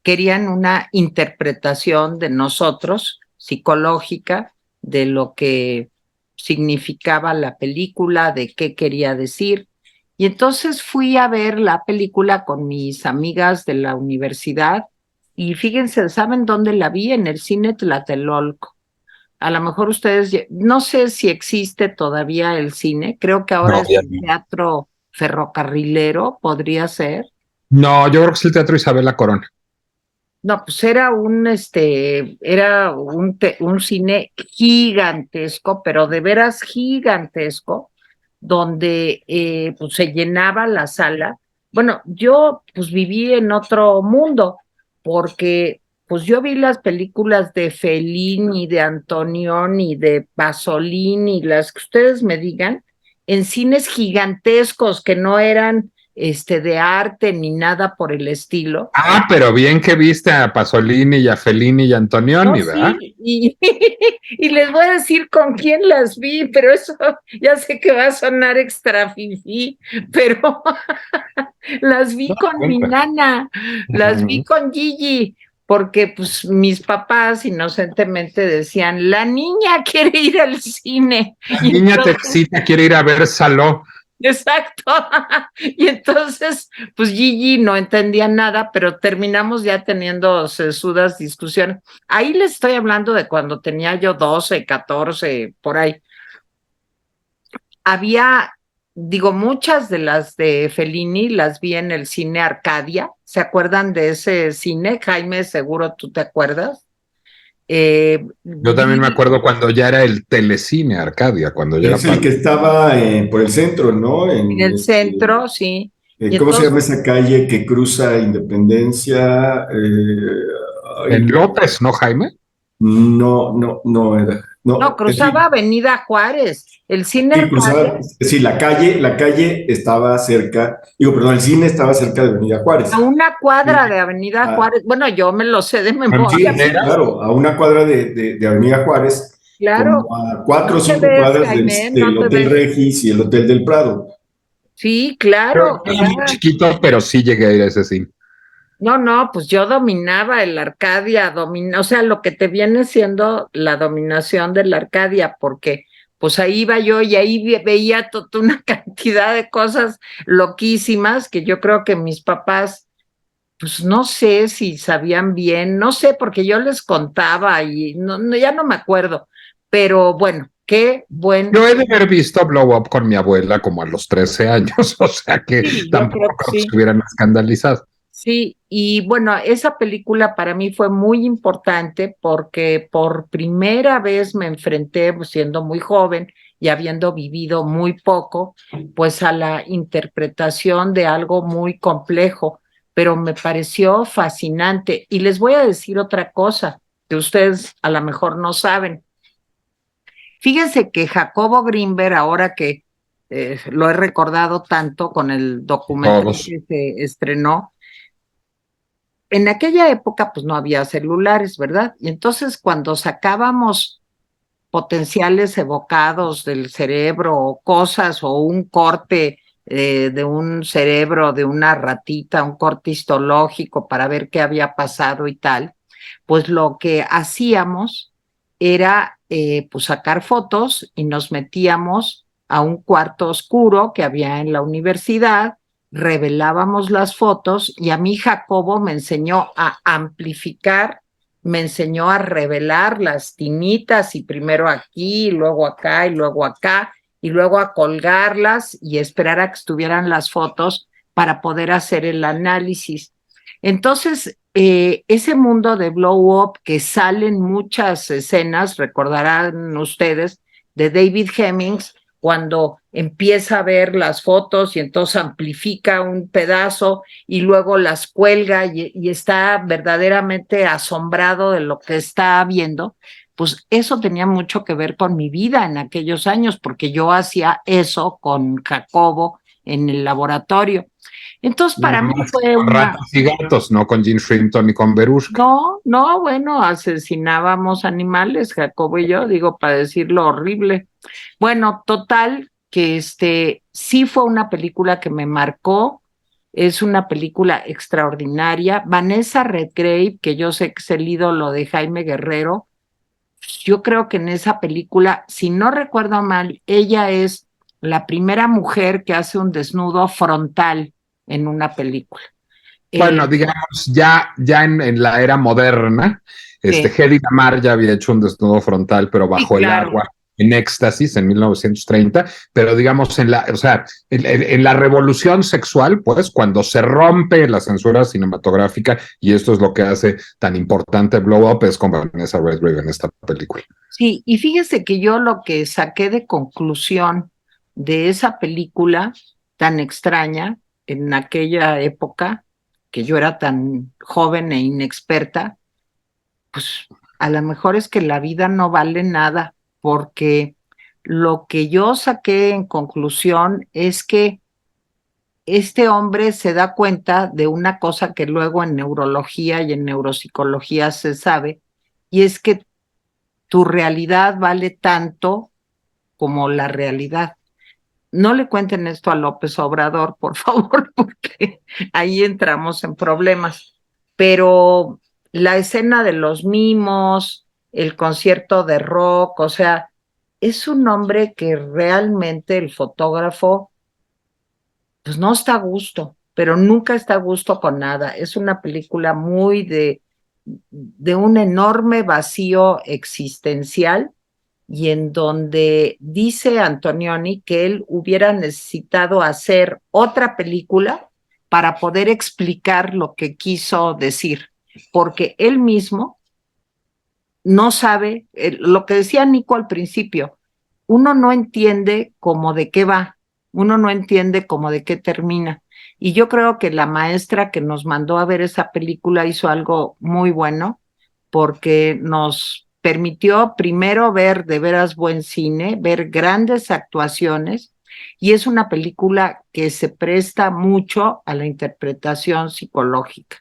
querían una interpretación de nosotros, psicológica, de lo que significaba la película, de qué quería decir. Y entonces fui a ver la película con mis amigas de la universidad y fíjense, ¿saben dónde la vi? En el cine Tlatelolco. A lo mejor ustedes, no sé si existe todavía el cine, creo que ahora es un teatro ferrocarrilero, podría ser. No, yo creo que es el Teatro Isabel Corona. No, pues era un cine gigantesco, pero de veras gigantesco, donde pues se llenaba la sala. Bueno, yo pues viví en otro mundo, porque pues yo vi las películas de Fellini, de Antonioni, de Pasolini, las que ustedes me digan, en cines gigantescos que no eran de arte ni nada por el estilo. Ah, pero bien que viste a Pasolini y a Fellini y a Antonioni, No, ¿verdad? sí, y les voy a decir con quién las vi, pero eso ya sé que va a sonar extra fifí, pero las vi con mi nana, las vi con Gigi, porque pues mis papás inocentemente decían, la niña quiere ir al cine. La niña Texita quiere ir a ver Saló. Exacto. Y entonces, pues Gigi no entendía nada, pero terminamos ya teniendo sesudas discusiones. Ahí les estoy hablando de cuando tenía yo 12, 14, por ahí. Había, digo, muchas de las de Fellini las vi en el cine Arcadia. ¿Se acuerdan de ese cine? Jaime, seguro tú te acuerdas. Yo también me acuerdo cuando ya era el Telecine Arcadia, cuando ya Es era el que estaba por el centro, ¿no? En el centro, sí. Y ¿Cómo se llama entonces, esa calle que cruza Independencia? en López, ¿no, Jaime? No era. no, No, cruzaba Avenida Juárez, el cine sí, Arcadia. sí, la calle estaba cerca, el cine estaba cerca de Avenida A Juárez. una cuadra Sí. de Avenida Ah, Juárez. Bueno, yo me lo sé de sí, memoria. sí, claro, a una cuadra de Avenida Juárez, Claro. como a 4 o No te 5 ves, cuadras Jaime, del no te Hotel ves. Regis y el Hotel del Prado. Sí, Yo claro, era muy claro. chiquito, pero sí llegué a ir a ese cine. No, no, pues yo dominaba el Arcadia, o sea, lo que te viene siendo la dominación de la Arcadia, porque pues ahí iba yo y ahí veía toda una cantidad de cosas loquísimas que yo creo que mis papás pues no sé si sabían bien, no sé, porque yo les contaba y ya no me acuerdo, pero bueno, qué buen. Yo he de haber visto Blow Up con mi abuela como a los 13 años, o sea que Sí, yo tampoco creo que creo que se sí. hubieran escandalizado. Sí, y bueno, esa película para mí fue muy importante porque por primera vez me enfrenté, pues, siendo muy joven y habiendo vivido muy poco, pues a la interpretación de algo muy complejo, pero me pareció fascinante. Y les voy a decir otra cosa que ustedes a lo mejor no saben. Fíjense que Jacobo Grinberg, ahora que lo he recordado tanto con el documental Todos. que se estrenó, en aquella época pues no había celulares, ¿verdad? Y entonces cuando sacábamos potenciales evocados del cerebro o cosas o un corte de un cerebro de una ratita, un corte histológico para ver qué había pasado y tal, pues lo que hacíamos era pues sacar fotos y nos metíamos a un cuarto oscuro que había en la universidad, revelábamos las fotos y a mí Jacobo me enseñó a amplificar, me enseñó a revelar las tinitas y primero aquí, y luego acá, y luego acá, y luego a colgarlas y esperar a que estuvieran las fotos para poder hacer el análisis. Entonces, ese mundo de Blow Up que salen muchas escenas, recordarán ustedes, de David Hemmings, cuando empieza a ver las fotos y entonces amplifica un pedazo y luego las cuelga y está verdaderamente asombrado de lo que está viendo, pues eso tenía mucho que ver con mi vida en aquellos años, porque yo hacía eso con Jacobo en el laboratorio. Entonces, para Nada mí más que fue con una. ratas y gatos, no con Jim Shrimpton ni con Berushka. No, no, bueno, asesinábamos animales, Jacobo y yo, digo, para decirlo horrible. Bueno, total, que sí fue una película que me marcó, es una película extraordinaria. Vanessa Redgrave, que yo sé que es el ídolo de Jaime Guerrero, yo creo que en esa película, si no recuerdo mal, ella es la primera mujer que hace un desnudo frontal en una película. Eh, Bueno, digamos, ya en la era moderna, sí, Hedy Lamarr ya había hecho un desnudo frontal, pero sí, bajo el claro. agua, en éxtasis, en 1930, pero digamos, o sea, en la revolución sexual, pues, cuando se rompe la censura cinematográfica, y esto es lo que hace tan importante Blow Up, es con Vanessa Redgrave en esta película. Sí, y fíjese que yo lo que saqué de conclusión de esa película tan extraña en aquella época, que yo era tan joven e inexperta, pues a lo mejor es que la vida no vale nada, porque lo que yo saqué en conclusión es que este hombre se da cuenta de una cosa que luego en neurología y en neuropsicología se sabe, y es que tu realidad vale tanto como la realidad. No le cuenten esto a López Obrador, por favor, porque ahí entramos en problemas. Pero la escena de los mimos, el concierto de rock, o sea, es un hombre que realmente el fotógrafo, pues no está a gusto, pero nunca está a gusto con nada. Es una película muy de un enorme vacío existencial y en donde dice Antonioni que él hubiera necesitado hacer otra película para poder explicar lo que quiso decir, porque él mismo no sabe, lo que decía Nico al principio, uno no entiende cómo de qué va, uno no entiende cómo de qué termina. Y yo creo que la maestra que nos mandó a ver esa película hizo algo muy bueno porque nos permitió primero ver de veras buen cine, ver grandes actuaciones y es una película que se presta mucho a la interpretación psicológica.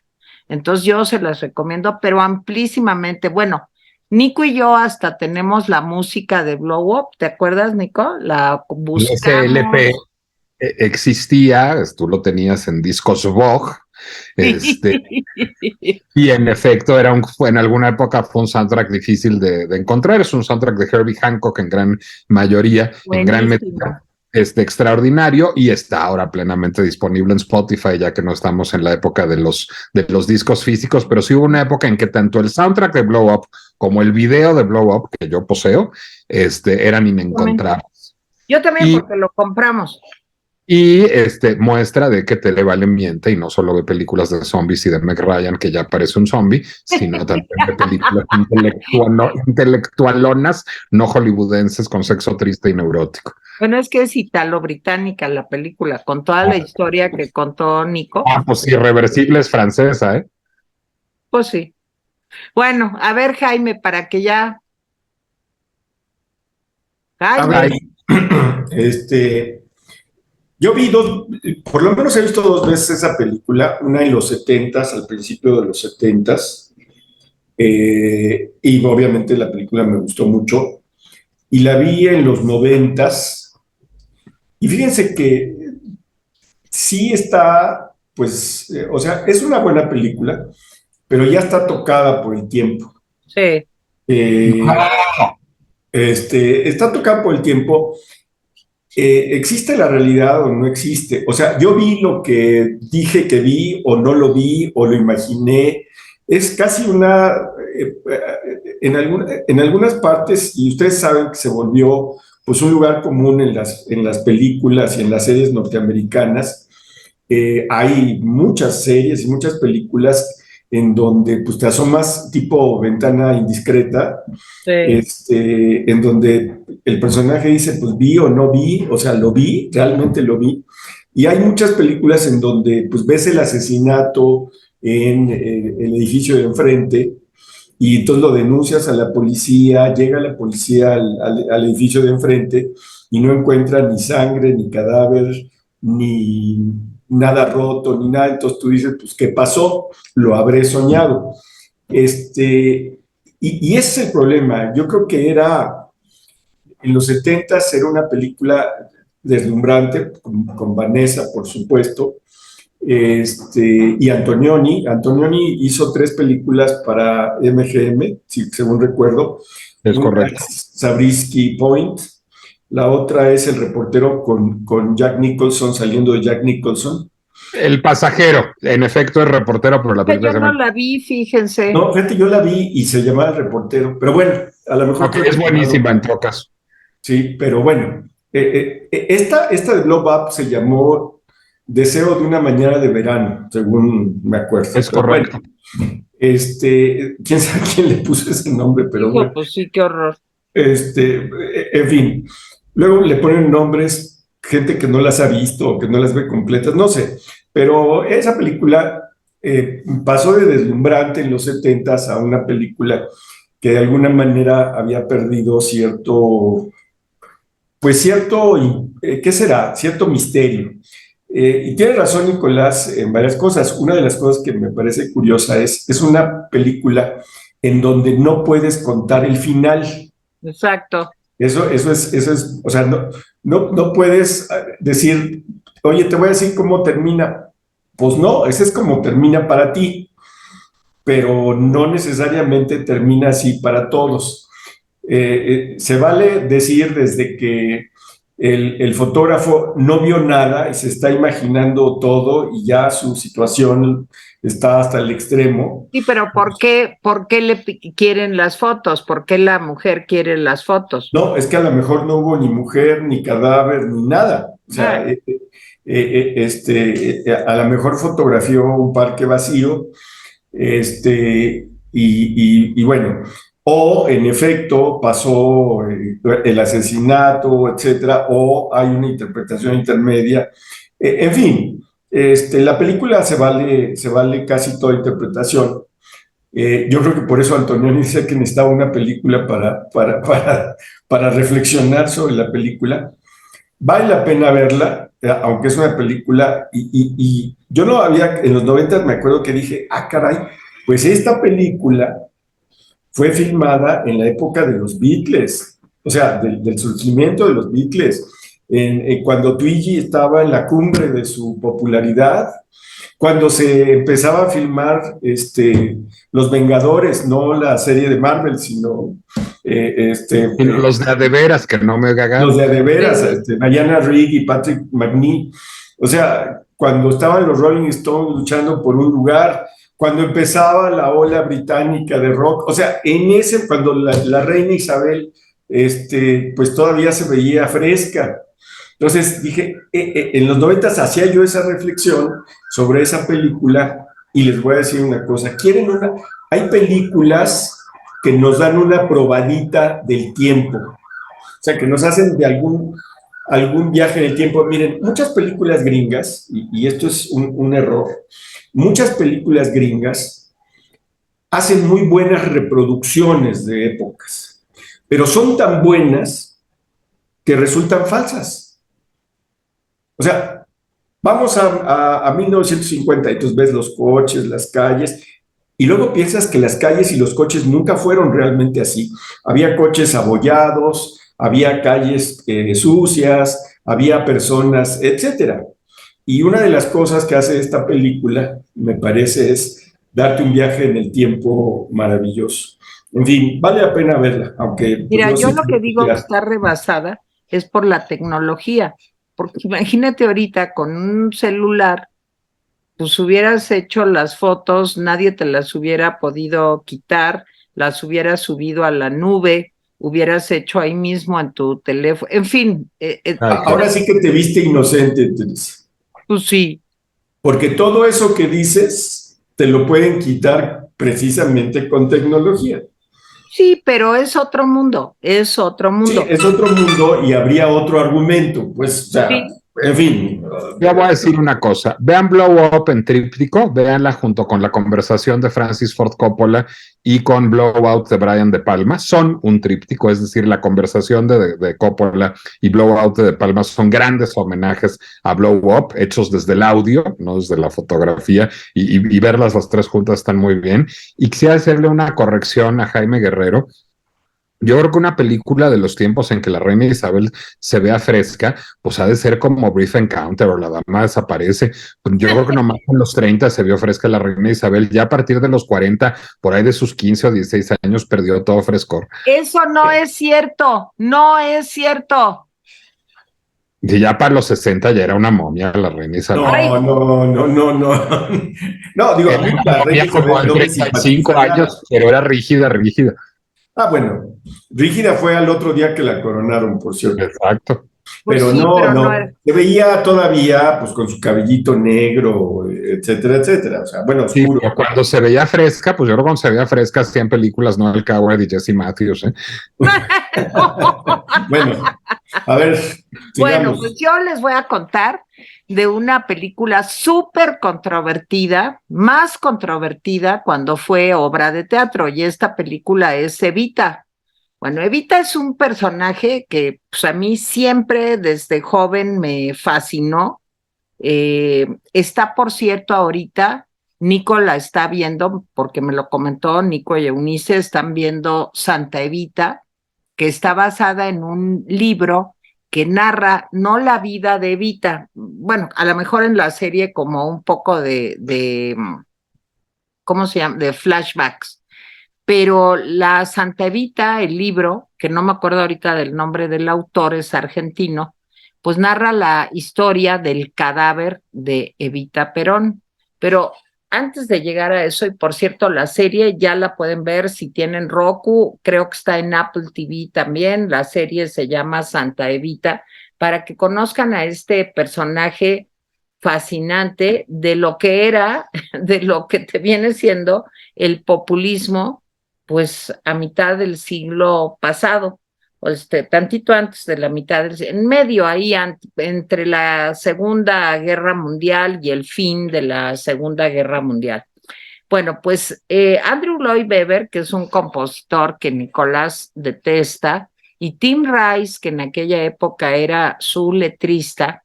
Entonces yo se las recomiendo, pero amplísimamente. Bueno, Nico y yo hasta tenemos la música de Blow Up, ¿te acuerdas, Nico? La El SLP buscamos. existía, tú lo tenías en discos Vogue, este, y en efecto fue en alguna época fue un soundtrack difícil de encontrar, es un soundtrack de Herbie Hancock en gran mayoría, en gran medida, Buenísimo. extraordinario y está ahora plenamente disponible en Spotify, ya que no estamos en la época de los discos físicos, pero sí hubo una época en que tanto el soundtrack de Blow Up como el video de Blow Up, que yo poseo, eran inencontrables. Yo también, Y, porque lo compramos. y muestra de que Tele vale miente y no solo ve películas de zombies y de Meg Ryan, que ya parece un zombie, sino también ve películas intelectualonas, no hollywoodenses, con sexo triste y neurótico. Bueno, es que es italo-británica la película, con toda la historia que contó Nico. Pues Irreversible es francesa, ¿eh? Pues sí. Bueno, a ver, Jaime, para que ya... A Jaime. ver, yo vi por lo menos he visto dos veces esa película, una en los 70s, al principio de los 70s, y obviamente la película me gustó mucho, y la vi en los 90s, y fíjense que sí está, pues, o sea, es una buena película, pero ya está tocada por el tiempo. Sí. Está tocada por el tiempo. ¿Existe la realidad o no existe? O sea, yo vi lo que dije que vi o no lo vi o lo imaginé. Es casi en algunas partes, y ustedes saben que se volvió pues un lugar común en las películas y en las series norteamericanas. Hay muchas series y muchas películas en donde pues te asomas tipo ventana indiscreta, en donde el personaje dice, pues vi o no vi, o sea, lo vi, realmente lo vi. Y hay muchas películas en donde pues ves el asesinato en el edificio de enfrente y entonces lo denuncias a la policía, llega la policía al edificio de enfrente y no encuentra ni sangre, ni cadáver, ni nada roto, ni nada. Entonces tú dices, pues, ¿qué pasó? Lo habré soñado. Y ese es el problema. Yo creo que en los 70s era una película deslumbrante, con Vanessa, por supuesto, y Antonioni. Antonioni hizo 3 películas para MGM, según recuerdo. Es Una correcto. es Zabriskie Point, la otra es El reportero con Jack Nicholson, saliendo de Jack Nicholson. El pasajero, en efecto, es reportero, pero la película Yo se no llama... la vi, fíjense. No, fíjate, yo la vi y se llamaba El reportero, pero bueno, a lo mejor... Ok, es buenísima en todo caso. Sí, pero bueno, esta de Blow Up se llamó Deseo de una mañana de verano, según me acuerdo. Es Pero correcto. bueno, quién sabe quién le puso ese nombre, pero Hijo, bueno. pues sí, qué horror. En fin, luego le ponen nombres, gente que no las ha visto o que no las ve completas, no sé, pero esa película pasó de deslumbrante en los 70s a una película que de alguna manera había perdido ¿qué será? Cierto misterio. Y tiene razón Nicolás en varias cosas. Una de las cosas que me parece curiosa es una película en donde no puedes contar el final. Exacto. Eso es, o sea, no puedes decir, oye, te voy a decir cómo termina. Pues no, ese es como termina para ti, pero no necesariamente termina así para todos. Se vale decir desde que el fotógrafo no vio nada y se está imaginando todo y ya su situación está hasta el extremo. Sí, pero por qué quieren las fotos? ¿Por qué la mujer quiere las fotos? No, es que a lo mejor no hubo ni mujer, ni cadáver, ni nada. O sea, a lo mejor fotografió un parque vacío, y bueno, o en efecto pasó el asesinato, etcétera, o hay una interpretación intermedia. En fin, la película se vale casi toda interpretación. Yo creo que por eso Antonioni dice que necesitaba una película para reflexionar sobre la película. Vale la pena verla, aunque es una película, y yo no había, en los 90 me acuerdo que dije, caray, pues esta película fue filmada en la época de los Beatles, o sea, del surgimiento de los Beatles. cuando Twiggy estaba en la cumbre de su popularidad, cuando se empezaba a filmar Los Vengadores, no la serie de Marvel, sino Los de veras, que no me los cagaron. de veras, Diana Rigg y Patrick McNee. O sea, cuando estaban los Rolling Stones luchando por un lugar, cuando empezaba la ola británica de rock, o sea, cuando la reina Isabel, pues todavía se veía fresca. Entonces dije, en los 90 hacía yo esa reflexión sobre esa película y les voy a decir una cosa, hay películas que nos dan una probadita del tiempo, o sea, que nos hacen de algún viaje en el tiempo. Miren, muchas películas gringas, y esto es un error, muchas películas gringas hacen muy buenas reproducciones de épocas, pero son tan buenas que resultan falsas. O sea, vamos a 1950 y entonces ves los coches, las calles, y luego piensas que las calles y los coches nunca fueron realmente así. Había coches abollados, había calles sucias, había personas, etcétera. Y una de las cosas que hace esta película, me parece, es darte un viaje en el tiempo maravilloso. En fin, vale la pena verla, aunque pues, Mira, no yo sé lo que digo que está rebasada es por la tecnología, porque imagínate ahorita con un celular, pues hubieras hecho las fotos, nadie te las hubiera podido quitar, las hubieras subido a la nube, hubieras hecho ahí mismo en tu teléfono, en fin. Ahora sí que te viste inocente, Teresa. Pues sí. Porque todo eso que dices te lo pueden quitar precisamente con tecnología. Sí, pero es otro mundo, es otro mundo. Sí, es otro mundo y habría otro argumento. Pues, o sea, sí. En fin. Yo voy a decir una cosa. Vean Blow Up en tríptico, véanla junto con la conversación de Francis Ford Coppola y con Blow Out de Brian De Palma. Son un tríptico, es decir, la conversación de Coppola y Blow Out de Palma son grandes homenajes a Blow Up, hechos desde el audio, no desde la fotografía, y verlas las tres juntas están muy bien. Y quisiera hacerle una corrección a Jaime Guerrero. Yo creo que una película de los tiempos en que la reina Isabel se vea fresca, pues ha de ser como Brief Encounter o La Dama Desaparece. Yo creo que nomás en los 30 se vio fresca la reina Isabel. Ya a partir de los 40, por ahí de sus 15 o 16 años, perdió todo frescor. Eso no es cierto, no es cierto. Y ya para los 60 ya era una momia la reina Isabel. No. No, digo, a mí la reina como Isabel de no me 35 años, pero era rígida. Ah, bueno, rígida fue al otro día que la coronaron, por cierto. Exacto. Pues Pero sí, no, pero no, no se veía todavía pues con su cabellito negro, etcétera, etcétera. O sea, bueno, Sí, oscuro. pero cuando se veía fresca, pues yo creo que cuando se veía fresca hacían películas, ¿no? El Coward y Jesse Matthews, ¿eh? Bueno, a ver, Bueno, sigamos. pues yo les voy a contar de una película súper controvertida, más controvertida cuando fue obra de teatro, y esta película es Evita. Bueno, Evita es un personaje que pues, a mí siempre desde joven me fascinó. Está, por cierto, ahorita, Nico la está viendo, porque me lo comentó Nico y Eunice, están viendo Santa Evita, que está basada en un libro que narra no la vida de Evita, bueno, a lo mejor en la serie como un poco de ¿cómo se llama? De flashbacks, pero la Santa Evita, el libro, que no me acuerdo ahorita del nombre del autor, es argentino, pues narra la historia del cadáver de Evita Perón. Pero antes de llegar a eso, y por cierto, la serie ya la pueden ver si tienen Roku, creo que está en Apple TV también, la serie se llama Santa Evita, para que conozcan a este personaje fascinante de lo que era, de lo que te viene siendo el populismo, pues a mitad del siglo pasado, o tantito antes de la mitad del siglo, en medio ahí, entre la Segunda Guerra Mundial y el fin de la Segunda Guerra Mundial. Bueno, pues Andrew Lloyd Webber, que es un compositor que Nicolás detesta, y Tim Rice, que en aquella época era su letrista,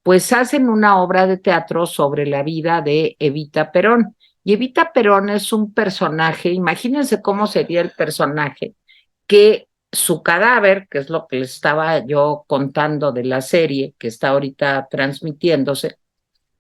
pues hacen una obra de teatro sobre la vida de Evita Perón. Y Evita Perón es un personaje, imagínense cómo sería el personaje, que su cadáver, que es lo que les estaba yo contando de la serie que está ahorita transmitiéndose,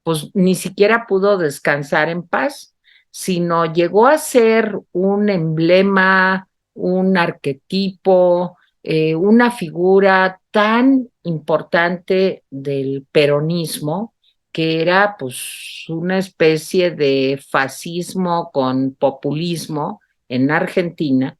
pues ni siquiera pudo descansar en paz, sino llegó a ser un emblema, un arquetipo, una figura tan importante del peronismo que era pues una especie de fascismo con populismo en Argentina,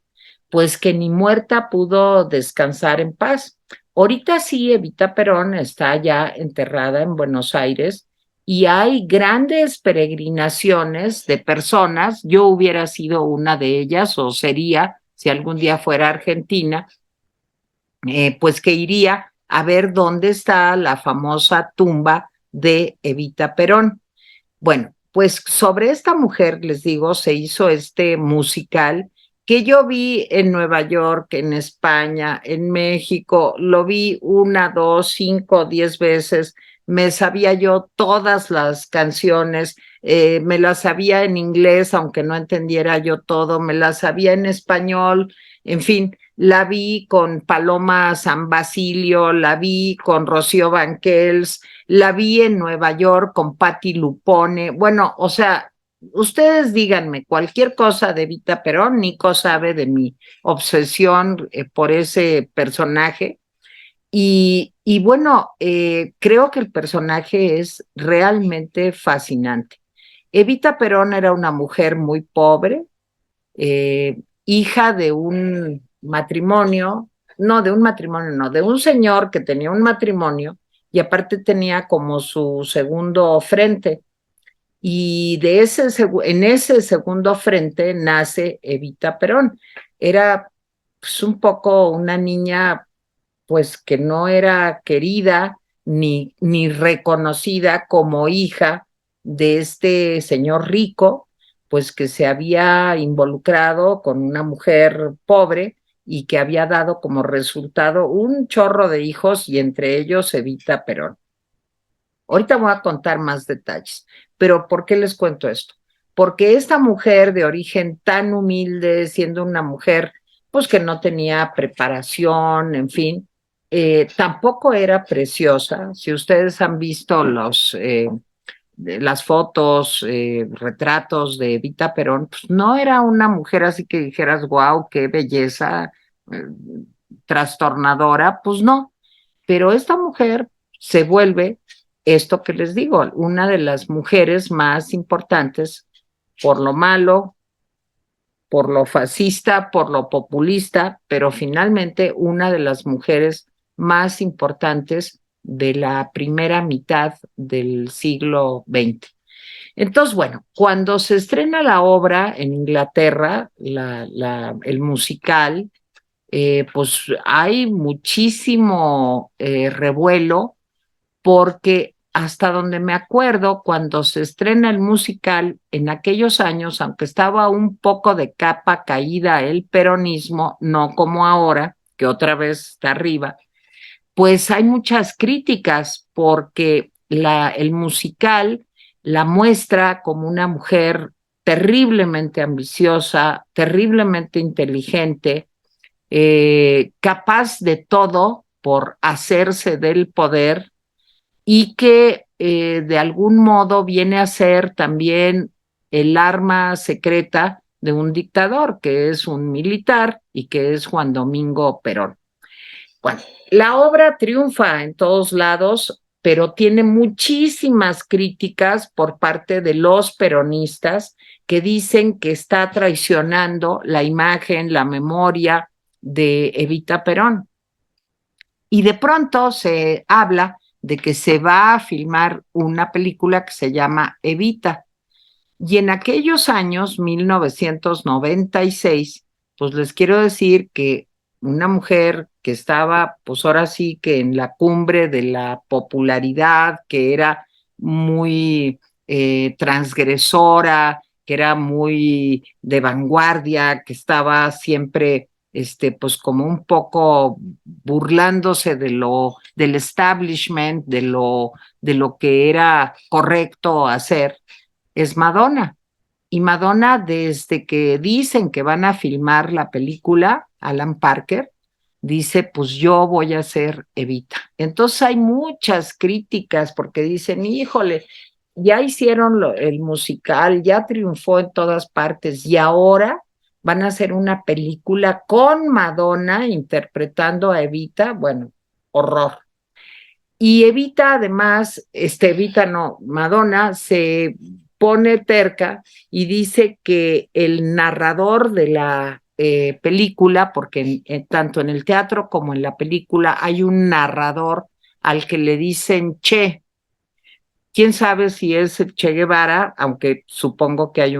pues que ni muerta pudo descansar en paz. Ahorita sí, Evita Perón está ya enterrada en Buenos Aires y hay grandes peregrinaciones de personas. Yo hubiera sido una de ellas o sería, si algún día fuera a Argentina, pues que iría a ver dónde está la famosa tumba de Evita Perón. Bueno, pues sobre esta mujer, les digo, se hizo este musical que yo vi en Nueva York, en España, en México, lo vi 1, 2, 5, 10 veces, me sabía yo todas las canciones, me las sabía en inglés, aunque no entendiera yo todo, me las sabía en español, en fin, la vi con Paloma San Basilio, la vi con Rocío Banquels, la vi en Nueva York con Patti Lupone. Bueno, o sea, ustedes díganme cualquier cosa de Evita Perón, Nico sabe de mi obsesión por ese personaje. Y bueno, creo que el personaje es realmente fascinante. Evita Perón era una mujer muy pobre, hija de un matrimonio, no, de un matrimonio, no, de un señor que tenía un matrimonio y aparte tenía como su segundo frente. Y en ese segundo frente nace Evita Perón. Era pues, un poco una niña pues que no era querida ni reconocida como hija de este señor rico, pues que se había involucrado con una mujer pobre y que había dado como resultado un chorro de hijos y entre ellos Evita Perón. Ahorita voy a contar más detalles, pero ¿por qué les cuento esto? Porque esta mujer de origen tan humilde, siendo una mujer pues que no tenía preparación, en fin, tampoco era preciosa. Si ustedes han visto las fotos, retratos de Evita Perón, pues no era una mujer así que dijeras, wow, qué belleza, eh, trastornadora, pues no, pero esta mujer se vuelve, esto que les digo, una de las mujeres más importantes por lo malo, por lo fascista, por lo populista, pero finalmente una de las mujeres más importantes de la primera mitad del siglo XX. Entonces, bueno, cuando se estrena la obra en Inglaterra, el musical, pues hay muchísimo revuelo porque hasta donde me acuerdo, cuando se estrena el musical, en aquellos años, aunque estaba un poco de capa caída el peronismo, no como ahora, que otra vez está arriba, pues hay muchas críticas porque el musical la muestra como una mujer terriblemente ambiciosa, terriblemente inteligente, capaz de todo por hacerse del poder y que de algún modo viene a ser también el arma secreta de un dictador, que es un militar y que es Juan Domingo Perón. Bueno, la obra triunfa en todos lados, pero tiene muchísimas críticas por parte de los peronistas que dicen que está traicionando la imagen, la memoria de Evita Perón. Y de pronto se habla de que se va a filmar una película que se llama Evita. Y en aquellos años, 1996, pues les quiero decir que una mujer que estaba, pues ahora sí que en la cumbre de la popularidad, que era muy transgresora, que era muy de vanguardia, que estaba siempre, pues como un poco burlándose del establishment, de lo que era correcto hacer, es Madonna. Y Madonna, desde que dicen que van a filmar la película, Alan Parker, dice, pues yo voy a ser Evita. Entonces hay muchas críticas porque dicen, híjole, ya hicieron el musical, ya triunfó en todas partes y ahora van a hacer una película con Madonna interpretando a Evita, bueno, horror. Y Evita además, Evita no, Madonna se pone terca y dice que el narrador de la película, porque tanto en el teatro como en la película hay un narrador al que le dicen Che. Quién sabe si es Che Guevara, aunque supongo que hay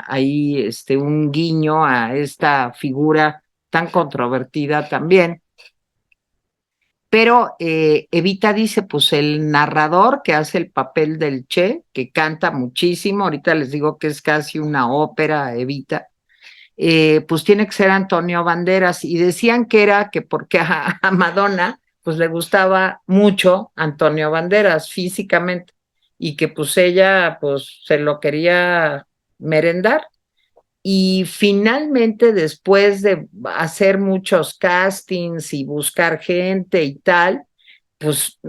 ahí un guiño a esta figura tan controvertida también. Pero Evita dice, pues el narrador que hace el papel del Che, que canta muchísimo, ahorita les digo que es casi una ópera, Evita, pues tiene que ser Antonio Banderas. Y decían que era que porque a Madonna pues le gustaba mucho Antonio Banderas físicamente y que pues ella pues se lo quería merendar. Y finalmente, después de hacer muchos castings y buscar gente y tal, pues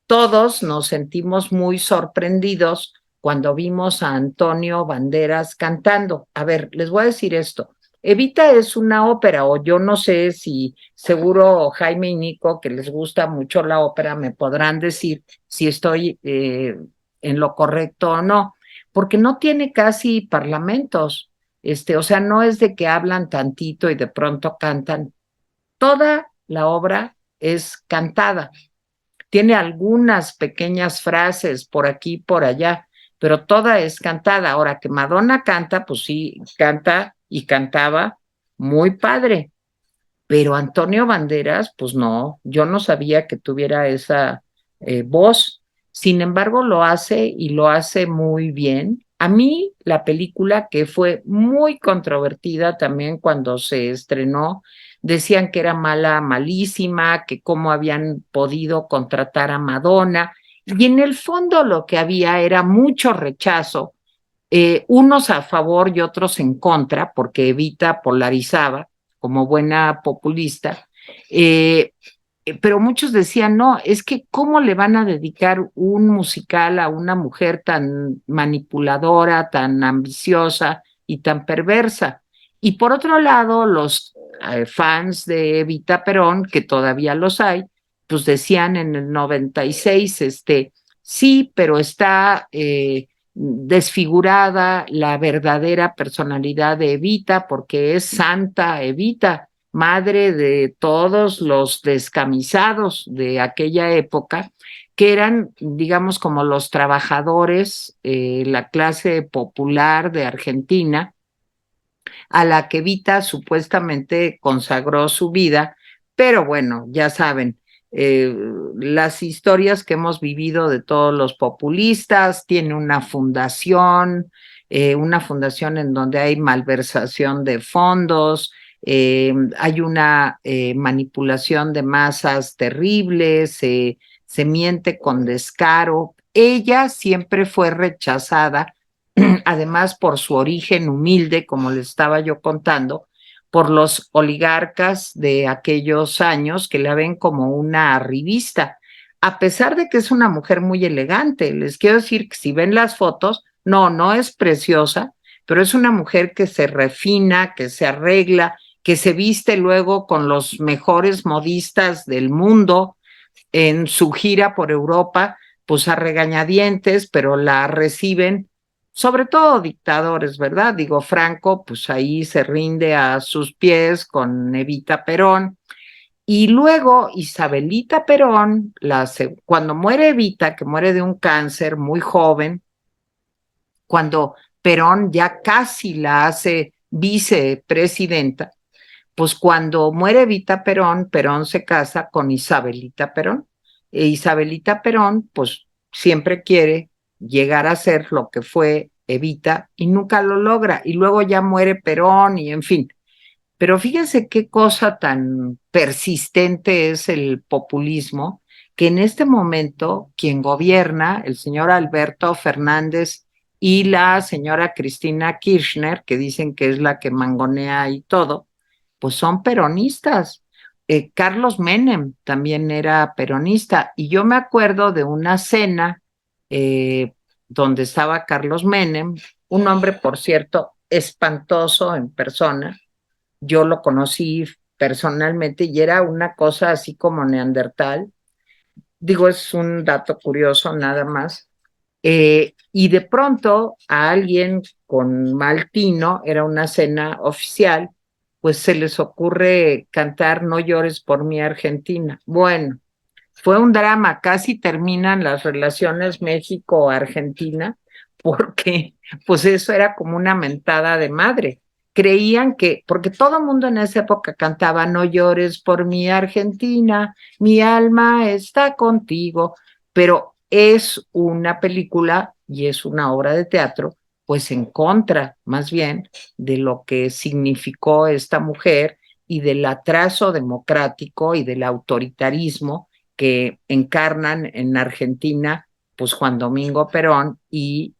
todos nos sentimos muy sorprendidos cuando vimos a Antonio Banderas cantando. A ver, les voy a decir esto. Evita es una ópera, o yo no sé si seguro Jaime y Nico, que les gusta mucho la ópera, me podrán decir si estoy en lo correcto o no, porque no tiene casi parlamentos. O sea, no es de que hablan tantito y de pronto cantan. Toda la obra es cantada. Tiene algunas pequeñas frases por aquí y por allá, pero toda es cantada. Ahora que Madonna canta, pues sí, canta y cantaba muy padre, pero Antonio Banderas, pues no, yo no sabía que tuviera esa voz. Sin embargo, lo hace y lo hace muy bien. A mí, la película que fue muy controvertida también cuando se estrenó, decían que era mala, malísima, que cómo habían podido contratar a Madonna. Y en el fondo lo que había era mucho rechazo, unos a favor y otros en contra, porque Evita polarizaba como buena populista, eh, pero muchos decían, no, es que ¿cómo le van a dedicar un musical a una mujer tan manipuladora, tan ambiciosa y tan perversa? Y por otro lado, los fans de Evita Perón, que todavía los hay, pues decían en el 96, sí, pero está desfigurada la verdadera personalidad de Evita, porque es Santa Evita, madre de todos los descamisados de aquella época, que eran, digamos, como los trabajadores, la clase popular de Argentina, a la que Evita supuestamente consagró su vida, pero bueno, ya saben, eh, las historias que hemos vivido de todos los populistas, tiene una fundación en donde hay malversación de fondos, hay una manipulación de masas terribles, se miente con descaro. Ella siempre fue rechazada además por su origen humilde, como les estaba yo contando, por los oligarcas de aquellos años que la ven como una arribista, a pesar de que es una mujer muy elegante. Les quiero decir que si ven las fotos, no es preciosa, pero es una mujer que se refina, que se arregla, que se viste luego con los mejores modistas del mundo en su gira por Europa, pues a regañadientes, pero la reciben sobre todo dictadores, ¿verdad? Digo, Franco, pues ahí se rinde a sus pies con Evita Perón. Y luego Isabelita Perón, cuando muere Evita, que muere de un cáncer muy joven, cuando Perón ya casi la hace vicepresidenta, pues cuando muere Evita Perón, Perón se casa con Isabelita Perón. E Isabelita Perón, pues siempre quiere llegar a ser lo que fue Evita y nunca lo logra. Y luego ya muere Perón y en fin. Pero fíjense qué cosa tan persistente es el populismo, que en este momento quien gobierna, el señor Alberto Fernández y la señora Cristina Kirchner, que dicen que es la que mangonea y todo, pues son peronistas. Carlos Menem también era peronista, y yo me acuerdo de una cena donde estaba Carlos Menem, un hombre, por cierto, espantoso en persona. Yo lo conocí personalmente y era una cosa así como neandertal. Digo, es un dato curioso nada más. Y de pronto a alguien con mal tino, era una cena oficial, pues se les ocurre cantar No llores por mi Argentina. Bueno, fue un drama, casi terminan las relaciones México-Argentina, porque pues eso era como una mentada de madre. Creían que, porque todo el mundo en esa época cantaba No llores por mi Argentina, mi alma está contigo, pero es una película y es una obra de teatro, pues en contra, más bien, de lo que significó esta mujer y del atraso democrático y del autoritarismo que encarnan en Argentina, pues Juan Domingo Perón y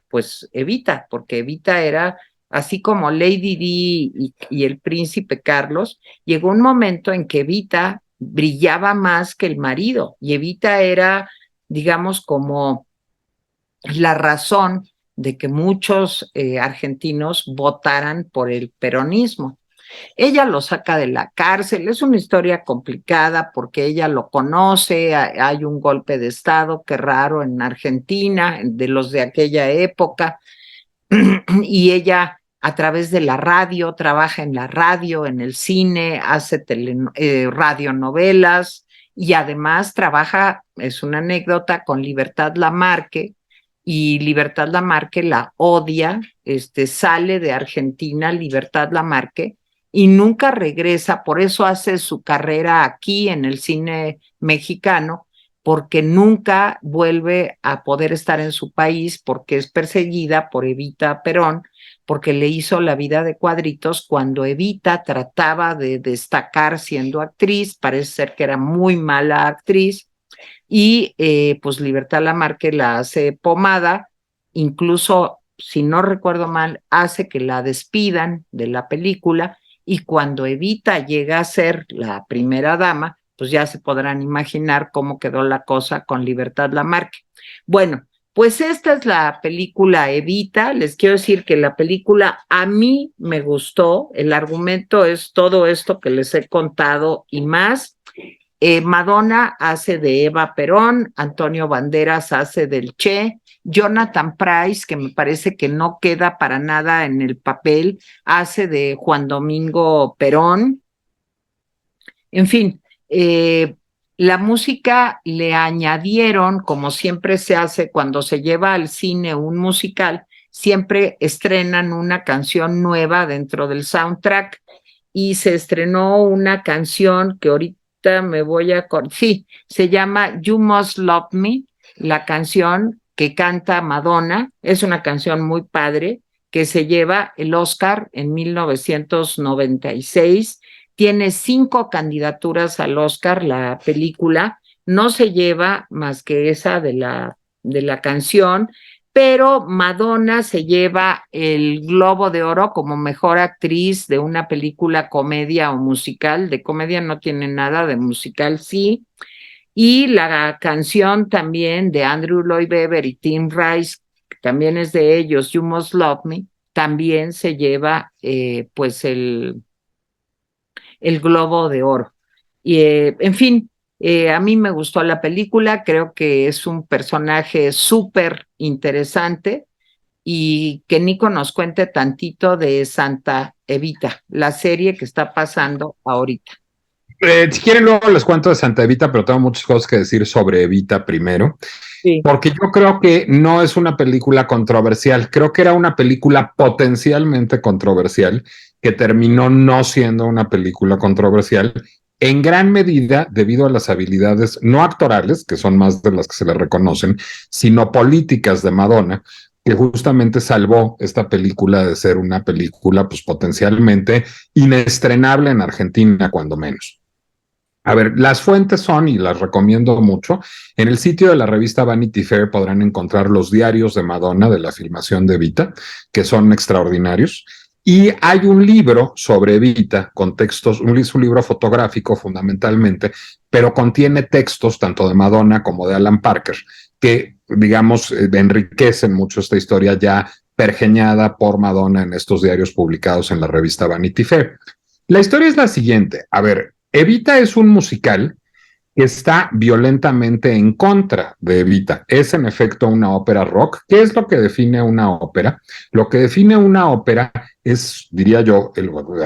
pues Evita, porque Evita era así como Lady Di y el príncipe Carlos. Llegó un momento en que Evita brillaba más que el marido, y Evita era, digamos, como la razón de que muchos argentinos votaran por el peronismo. Ella lo saca de la cárcel, es una historia complicada porque ella lo conoce, hay un golpe de Estado, qué raro, en Argentina, de los de aquella época, y ella a través de la radio, trabaja en la radio, en el cine, hace radionovelas, y además trabaja, es una anécdota, con Libertad Lamarque, y Libertad Lamarque la odia, sale de Argentina Libertad Lamarque y nunca regresa, por eso hace su carrera aquí en el cine mexicano, porque nunca vuelve a poder estar en su país, porque es perseguida por Evita Perón, porque le hizo la vida de cuadritos cuando Evita trataba de destacar siendo actriz. Parece ser que era muy mala actriz, y pues Libertad Lamarque la hace pomada, incluso, si no recuerdo mal, hace que la despidan de la película, y cuando Evita llega a ser la primera dama, pues ya se podrán imaginar cómo quedó la cosa con Libertad Lamarque. Bueno, pues esta es la película Evita. Les quiero decir que la película a mí me gustó, el argumento es todo esto que les he contado y más. Madonna hace de Eva Perón, Antonio Banderas hace del Che, Jonathan Pryce, que me parece que no queda para nada en el papel, hace de Juan Domingo Perón. En fin, la música le añadieron, como siempre se hace cuando se lleva al cine un musical, siempre estrenan una canción nueva dentro del soundtrack, y se estrenó una canción que ahorita me voy a... Sí, se llama You Must Love Me, la canción que canta Madonna. Es una canción muy padre que se lleva el Oscar en 1996. Tiene 5 candidaturas al Oscar la película. No se lleva más que esa de la canción, pero Madonna se lleva el Globo de Oro como mejor actriz de una película comedia o musical. De comedia no tiene nada, de musical sí. Y la canción también de Andrew Lloyd Webber y Tim Rice, que también es de ellos, You Must Love Me, también se lleva pues el Globo de Oro. Y en fin, a mí me gustó la película, creo que es un personaje súper interesante, y que Nico nos cuente tantito de Santa Evita, la serie que está pasando ahorita. Si quieren, luego les cuento de Santa Evita, pero tengo muchas cosas que decir sobre Evita primero. Sí. Porque yo creo que no es una película controversial, creo que era una película potencialmente controversial, que terminó no siendo una película controversial, en gran medida debido a las habilidades no actorales, que son más de las que se le reconocen, sino políticas de Madonna, que justamente salvó esta película de ser una película pues potencialmente inestrenable en Argentina, cuando menos. A ver, las fuentes son, y las recomiendo mucho, en el sitio de la revista Vanity Fair podrán encontrar los diarios de Madonna de la filmación de Evita, que son extraordinarios. Y hay un libro sobre Evita, con textos, es un libro fotográfico fundamentalmente, pero contiene textos tanto de Madonna como de Alan Parker, que, digamos, enriquecen mucho esta historia ya pergeñada por Madonna en estos diarios publicados en la revista Vanity Fair. La historia es la siguiente. A ver, Evita es un musical que está violentamente en contra de Evita. Es en efecto una ópera rock. ¿Qué es lo que define una ópera? Lo que define una ópera es, diría yo,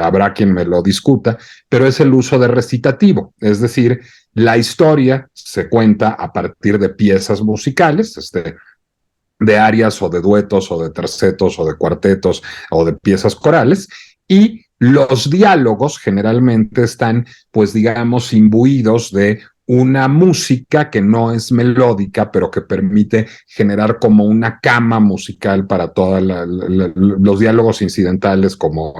habrá quien me lo discuta, pero es el uso de recitativo. Es decir, la historia se cuenta a partir de piezas musicales, de arias o de duetos o de tercetos o de cuartetos o de piezas corales, y los diálogos generalmente están, pues digamos, imbuidos de una música que no es melódica, pero que permite generar como una cama musical para todos los diálogos incidentales, como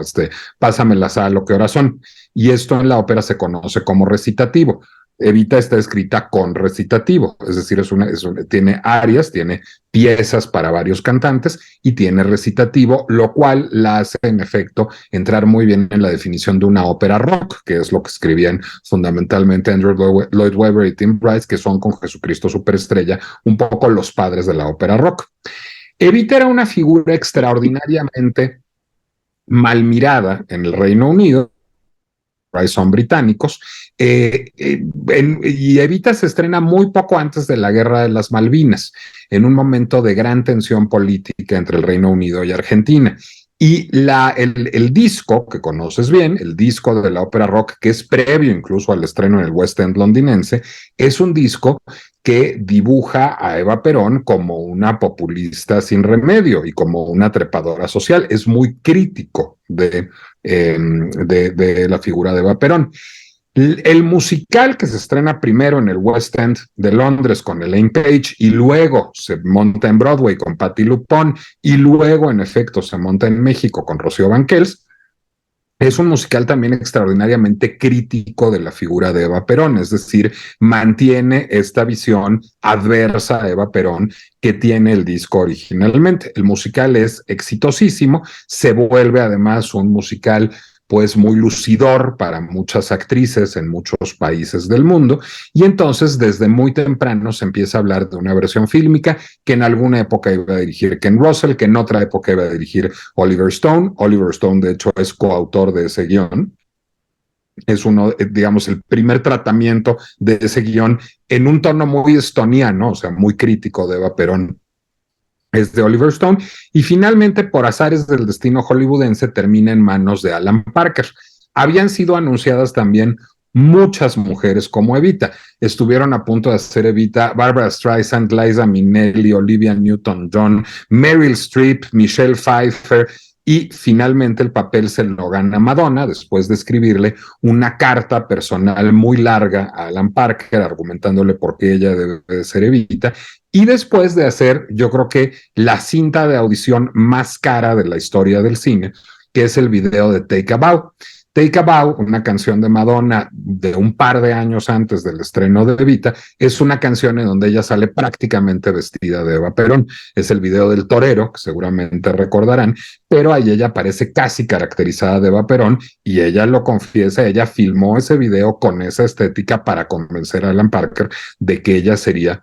pásame la sal o qué horas son. Y esto en la ópera se conoce como recitativo. Evita está escrita con recitativo, es decir, tiene arias, tiene piezas para varios cantantes y tiene recitativo, lo cual la hace en efecto entrar muy bien en la definición de una ópera rock, que es lo que escribían fundamentalmente Andrew Lloyd Webber y Tim Rice, que son con Jesucristo Superestrella un poco los padres de la ópera rock. Evita era una figura extraordinariamente mal mirada en el Reino Unido, son británicos, y Evita se estrena muy poco antes de la Guerra de las Malvinas, en un momento de gran tensión política entre el Reino Unido y Argentina. Y el disco, que conoces bien, el disco de la ópera rock, que es previo incluso al estreno en el West End londinense, es un disco que dibuja a Eva Perón como una populista sin remedio y como una trepadora social. Es muy crítico de la figura de Eva Perón. El musical que se estrena primero en el West End de Londres con Elaine Page y luego se monta en Broadway con Patti LuPone y luego en efecto se monta en México con Rocío Banquels, es un musical también extraordinariamente crítico de la figura de Eva Perón, es decir, mantiene esta visión adversa a Eva Perón que tiene el disco originalmente. El musical es exitosísimo, se vuelve además un musical pues muy lucidor para muchas actrices en muchos países del mundo, y entonces desde muy temprano se empieza a hablar de una versión fílmica que en alguna época iba a dirigir Ken Russell, que en otra época iba a dirigir Oliver Stone. Oliver Stone, de hecho, es coautor de ese guión. Es uno, digamos, el primer tratamiento de ese guión en un tono muy estoniano, o sea, muy crítico de Eva Perón, es de Oliver Stone, y finalmente, por azares del destino hollywoodense, termina en manos de Alan Parker. Habían sido anunciadas también muchas mujeres como Evita. Estuvieron a punto de hacer Evita Barbara Streisand, Liza Minnelli, Olivia Newton-John, Meryl Streep, Michelle Pfeiffer, y finalmente el papel se lo gana Madonna después de escribirle una carta personal muy larga a Alan Parker argumentándole por qué ella debe ser Evita, y después de hacer, yo creo que la cinta de audición más cara de la historia del cine, que es el video de Take a Bow. Take a Bow, una canción de Madonna de un par de años antes del estreno de Evita, es una canción en donde ella sale prácticamente vestida de Eva Perón. Es el video del torero, que seguramente recordarán, pero ahí ella aparece casi caracterizada de Eva Perón y ella lo confiesa, ella filmó ese video con esa estética para convencer a Alan Parker de que ella sería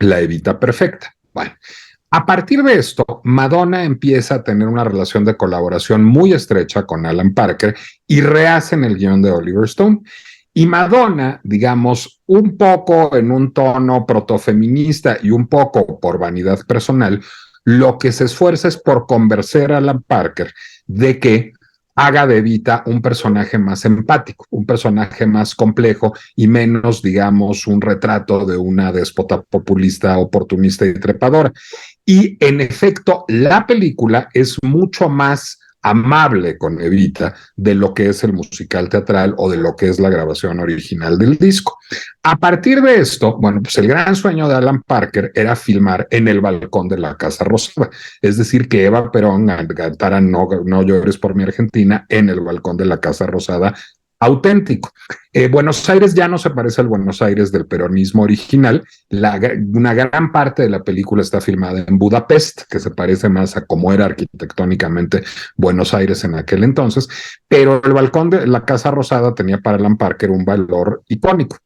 la Evita perfecta. Bueno, a partir de esto, Madonna empieza a tener una relación de colaboración muy estrecha con Alan Parker y rehacen el guión de Oliver Stone. Y Madonna, digamos, un poco en un tono protofeminista y un poco por vanidad personal, lo que se esfuerza es por convencer a Alan Parker de que haga de Evita un personaje más empático, un personaje más complejo y menos, digamos, un retrato de una déspota populista, oportunista y trepadora. Y en efecto, la película es mucho más amable con Evita de lo que es el musical teatral o de lo que es la grabación original del disco. A partir de esto, bueno, pues el gran sueño de Alan Parker era filmar en el balcón de la Casa Rosada, es decir, que Eva Perón cantara no llores por mi Argentina en el balcón de la Casa Rosada auténtico. Buenos Aires ya no se parece al Buenos Aires del peronismo original. Una gran parte de la película está filmada en Budapest, que se parece más a cómo era arquitectónicamente Buenos Aires en aquel entonces, pero el balcón de la Casa Rosada tenía para Alan Parker un valor icónico.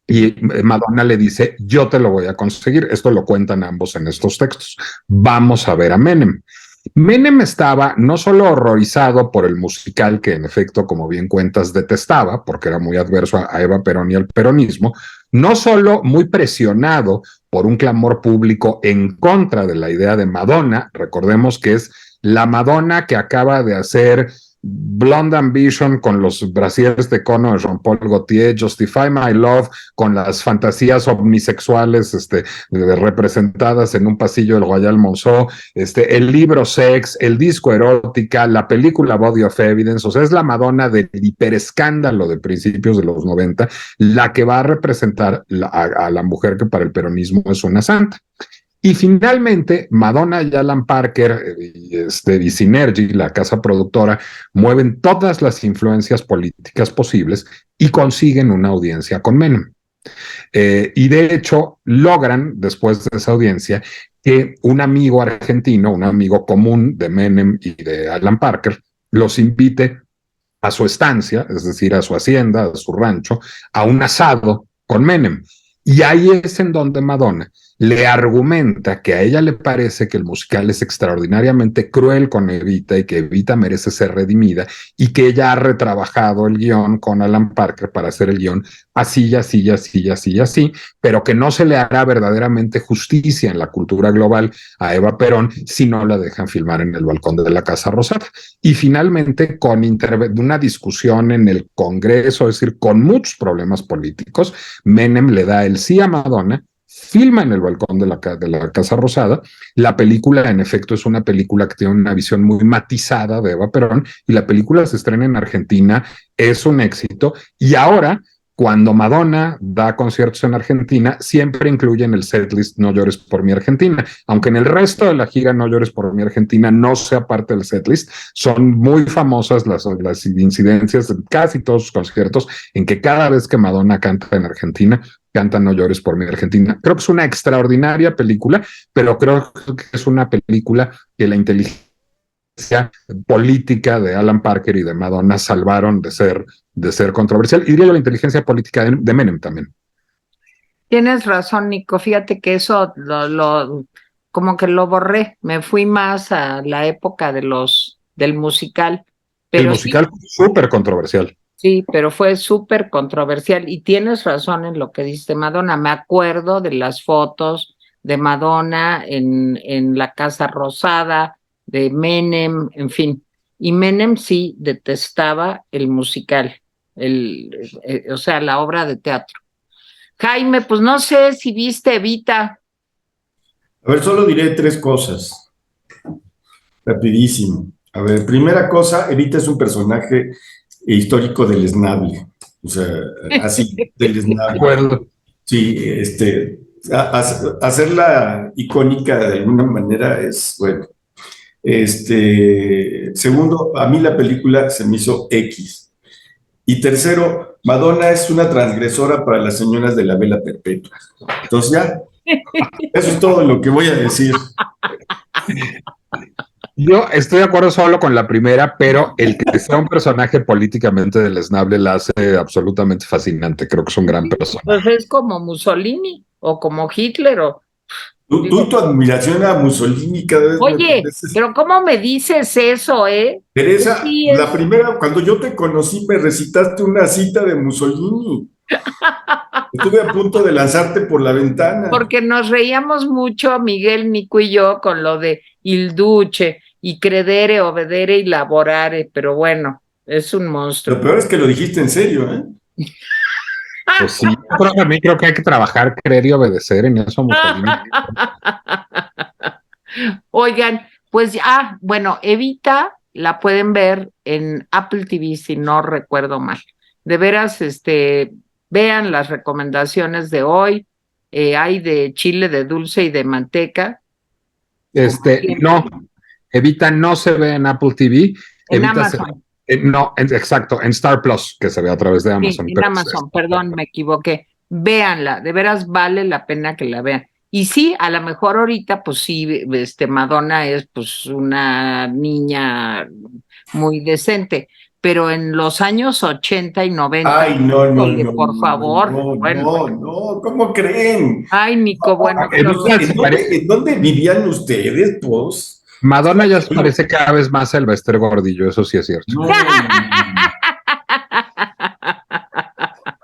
Y Madonna le dice, yo te lo voy a conseguir. Esto lo cuentan ambos en estos textos. Vamos a ver a Menem. Menem estaba no solo horrorizado por el musical que en efecto, como bien cuentas, detestaba, porque era muy adverso a Eva Perón y al peronismo, no solo muy presionado por un clamor público en contra de la idea de Madonna, recordemos que es la Madonna que acaba de hacer Blonde Ambition con los brasieres de cono de Jean-Paul Gaultier, Justify My Love con las fantasías omnisexuales representadas en un pasillo del Royal Monceau, el libro Sex, el disco Erótica, la película Body of Evidence, o sea, es la Madonna del hiperescándalo de principios de los 90, la que va a representar a la mujer que para el peronismo es una santa. Y finalmente, Madonna y Alan Parker y Synergy, la casa productora, mueven todas las influencias políticas posibles y consiguen una audiencia con Menem. Y de hecho, logran, después de esa audiencia, que un amigo argentino, un amigo común de Menem y de Alan Parker, los invite a su estancia, es decir, a su hacienda, a su rancho, a un asado con Menem. Y ahí es en donde Madonna le argumenta que a ella le parece que el musical es extraordinariamente cruel con Evita y que Evita merece ser redimida y que ella ha retrabajado el guión con Alan Parker para hacer el guión así, así, así, así, así, pero que no se le hará verdaderamente justicia en la cultura global a Eva Perón si no la dejan filmar en el balcón de la Casa Rosada. Y finalmente, con una discusión en el Congreso, es decir, con muchos problemas políticos, Menem le da el sí a Madonna, filma en el balcón de la Casa Rosada. La película, en efecto, es una película que tiene una visión muy matizada de Eva Perón y la película se estrena en Argentina, es un éxito. Y ahora, cuando Madonna da conciertos en Argentina, siempre incluye en el setlist No llores por mi Argentina, aunque en el resto de la gira No llores por mi Argentina no sea parte del setlist. Son muy famosas las incidencias de casi todos sus conciertos en que cada vez que Madonna canta en Argentina, canta No llores por mi Argentina. Creo que es una extraordinaria película, pero creo que es una película que la inteligencia política de Alan Parker y de Madonna salvaron de ser controversial. Y diría yo la inteligencia política de Menem también. Tienes razón, Nico. Fíjate que eso como que lo borré. Me fui más a la época del musical. El Pero musical sí, súper controversial. sí, pero fue súper controversial. Y tienes razón en lo que dice Madonna. Me acuerdo de las fotos de Madonna en la Casa Rosada, de Menem, en fin. Y Menem sí detestaba el musical, o sea, la obra de teatro. Jaime, pues no sé si viste Evita. A ver, solo diré tres cosas, rapidísimo. A ver, primera cosa, Evita es un personaje histórico del esnable, o sea, así, del De esnable. acuerdo. Sí, hacerla icónica de alguna manera es, bueno. Segundo, a mí la película se me hizo X. Y tercero, Madonna es una transgresora para las señoras de la vela perpetua. Entonces ya, eso es todo lo que voy a decir. Yo estoy de acuerdo solo con la primera, pero el que sea un personaje políticamente deleznable la hace absolutamente fascinante. Creo que es un gran Pues personaje. es como Mussolini o como Hitler o Tú y digo, tu admiración a Mussolini cada vez me oye, pareces. pero ¿cómo me dices eso, eh? Teresa, Sí, la primera, cuando yo te conocí, me recitaste una cita de Mussolini. Estuve a punto de lanzarte por la ventana. porque nos reíamos mucho, Miguel, Nico y yo, con lo de il duce y credere, obedere y laborare, pero bueno, es un Lo monstruo. peor es que lo dijiste en serio, ¿eh? Pues sí, yo creo que a mí creo que hay que trabajar, creer y obedecer en eso, Mussolini. Oigan, pues ya, bueno, Evita la pueden ver en Apple TV si no recuerdo mal. De veras, vean las recomendaciones de hoy. Hay de chile, de dulce y de manteca, como siempre, No, Evita no se ve en Apple TV, en Evita se Amazon. No, exacto, en Star Plus, que se ve a través de Amazon. Sí, en Amazon, perdón, me equivoqué. Véanla, de veras vale la pena que la vean. Y sí, a lo mejor ahorita, pues sí, Madonna es pues una niña muy decente, pero en los años 80 y 90, Ay, no, no, híjole, no, por no, favor, no, bueno, no, no, ¿cómo creen? ay, Nico, bueno, qué horror. En dónde vivían ustedes, pues? Madonna ya se parece cada vez más a Elvester Gordillo, eso sí es cierto. No, no, no.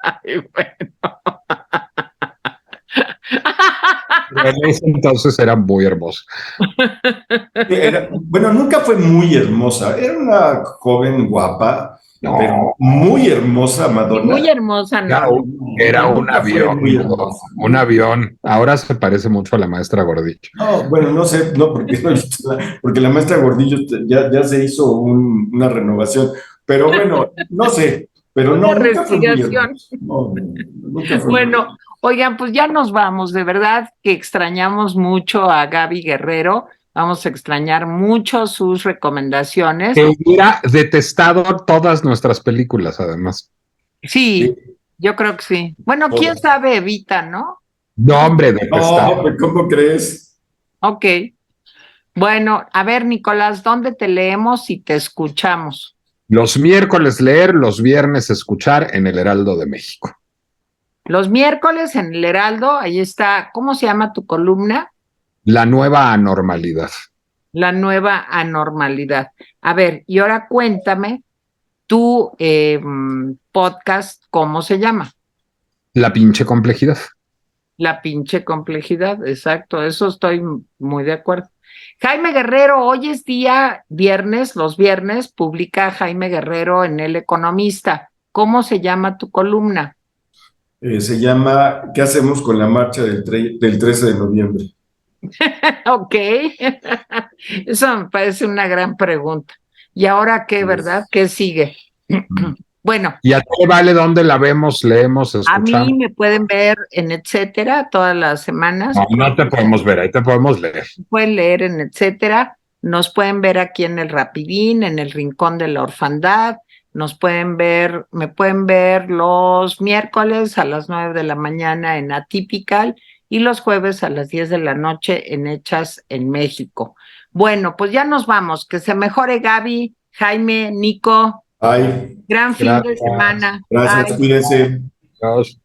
Ay, bueno. Pero en ese entonces era muy hermoso. Bueno, nunca fue muy hermosa, era una joven guapa, pero No, muy hermosa, Y Madonna. muy hermosa, era, no. era un Nunca fue avión, muy hermosa. un avión. Ahora se parece mucho a la maestra Gordillo. No, bueno, no sé, no, porque, porque la maestra Gordillo ya se hizo una renovación, pero bueno, no sé, pero Una no, nunca fue muy respiración. hermosa. No, no, nunca fue muy Bueno, hermosa. oigan, pues ya nos vamos, de verdad que extrañamos mucho a Gaby Guerrero, vamos a extrañar mucho sus recomendaciones. Que hubiera detestado todas nuestras películas, además. Sí, yo creo que sí. Bueno, quién sabe, Evita, ¿no? No, hombre, detestado. No, ¿cómo crees? Ok. Bueno, a ver, Nicolás, ¿dónde te leemos y te escuchamos? Los miércoles leer, los viernes escuchar en el Heraldo de México. Los miércoles en el Heraldo, ahí está, ¿cómo se llama tu columna? La nueva anormalidad. La nueva anormalidad. A ver, y ahora cuéntame tu podcast, ¿cómo se llama? La pinche complejidad. La pinche complejidad, exacto, eso estoy muy de acuerdo. Jaime Guerrero, hoy es día viernes, los viernes publica Jaime Guerrero en El Economista. ¿Cómo se llama tu columna? Se llama ¿Qué hacemos con la marcha del 13 de noviembre? Ok, eso me parece una gran pregunta. ¿Y ahora qué, verdad? ¿Qué sigue? Bueno, ¿Y a ti vale dónde la vemos, leemos, a mí escuchamos? me pueden ver en Etcétera todas las semanas. No, no te podemos ver, ahí te podemos leer. Pueden leer en Etcétera. Nos pueden ver aquí en el Rapidín, en el Rincón de la Orfandad. Nos pueden ver, me pueden ver los miércoles a las 9 de la mañana en Atypical y los jueves a las 10 de la noche en Hechas en México. Bueno, pues ya nos vamos. Que se mejore Gaby, Jaime, Nico. Ay, Gran fin de Gracias. semana. gracias, Bye. cuídense. Adiós.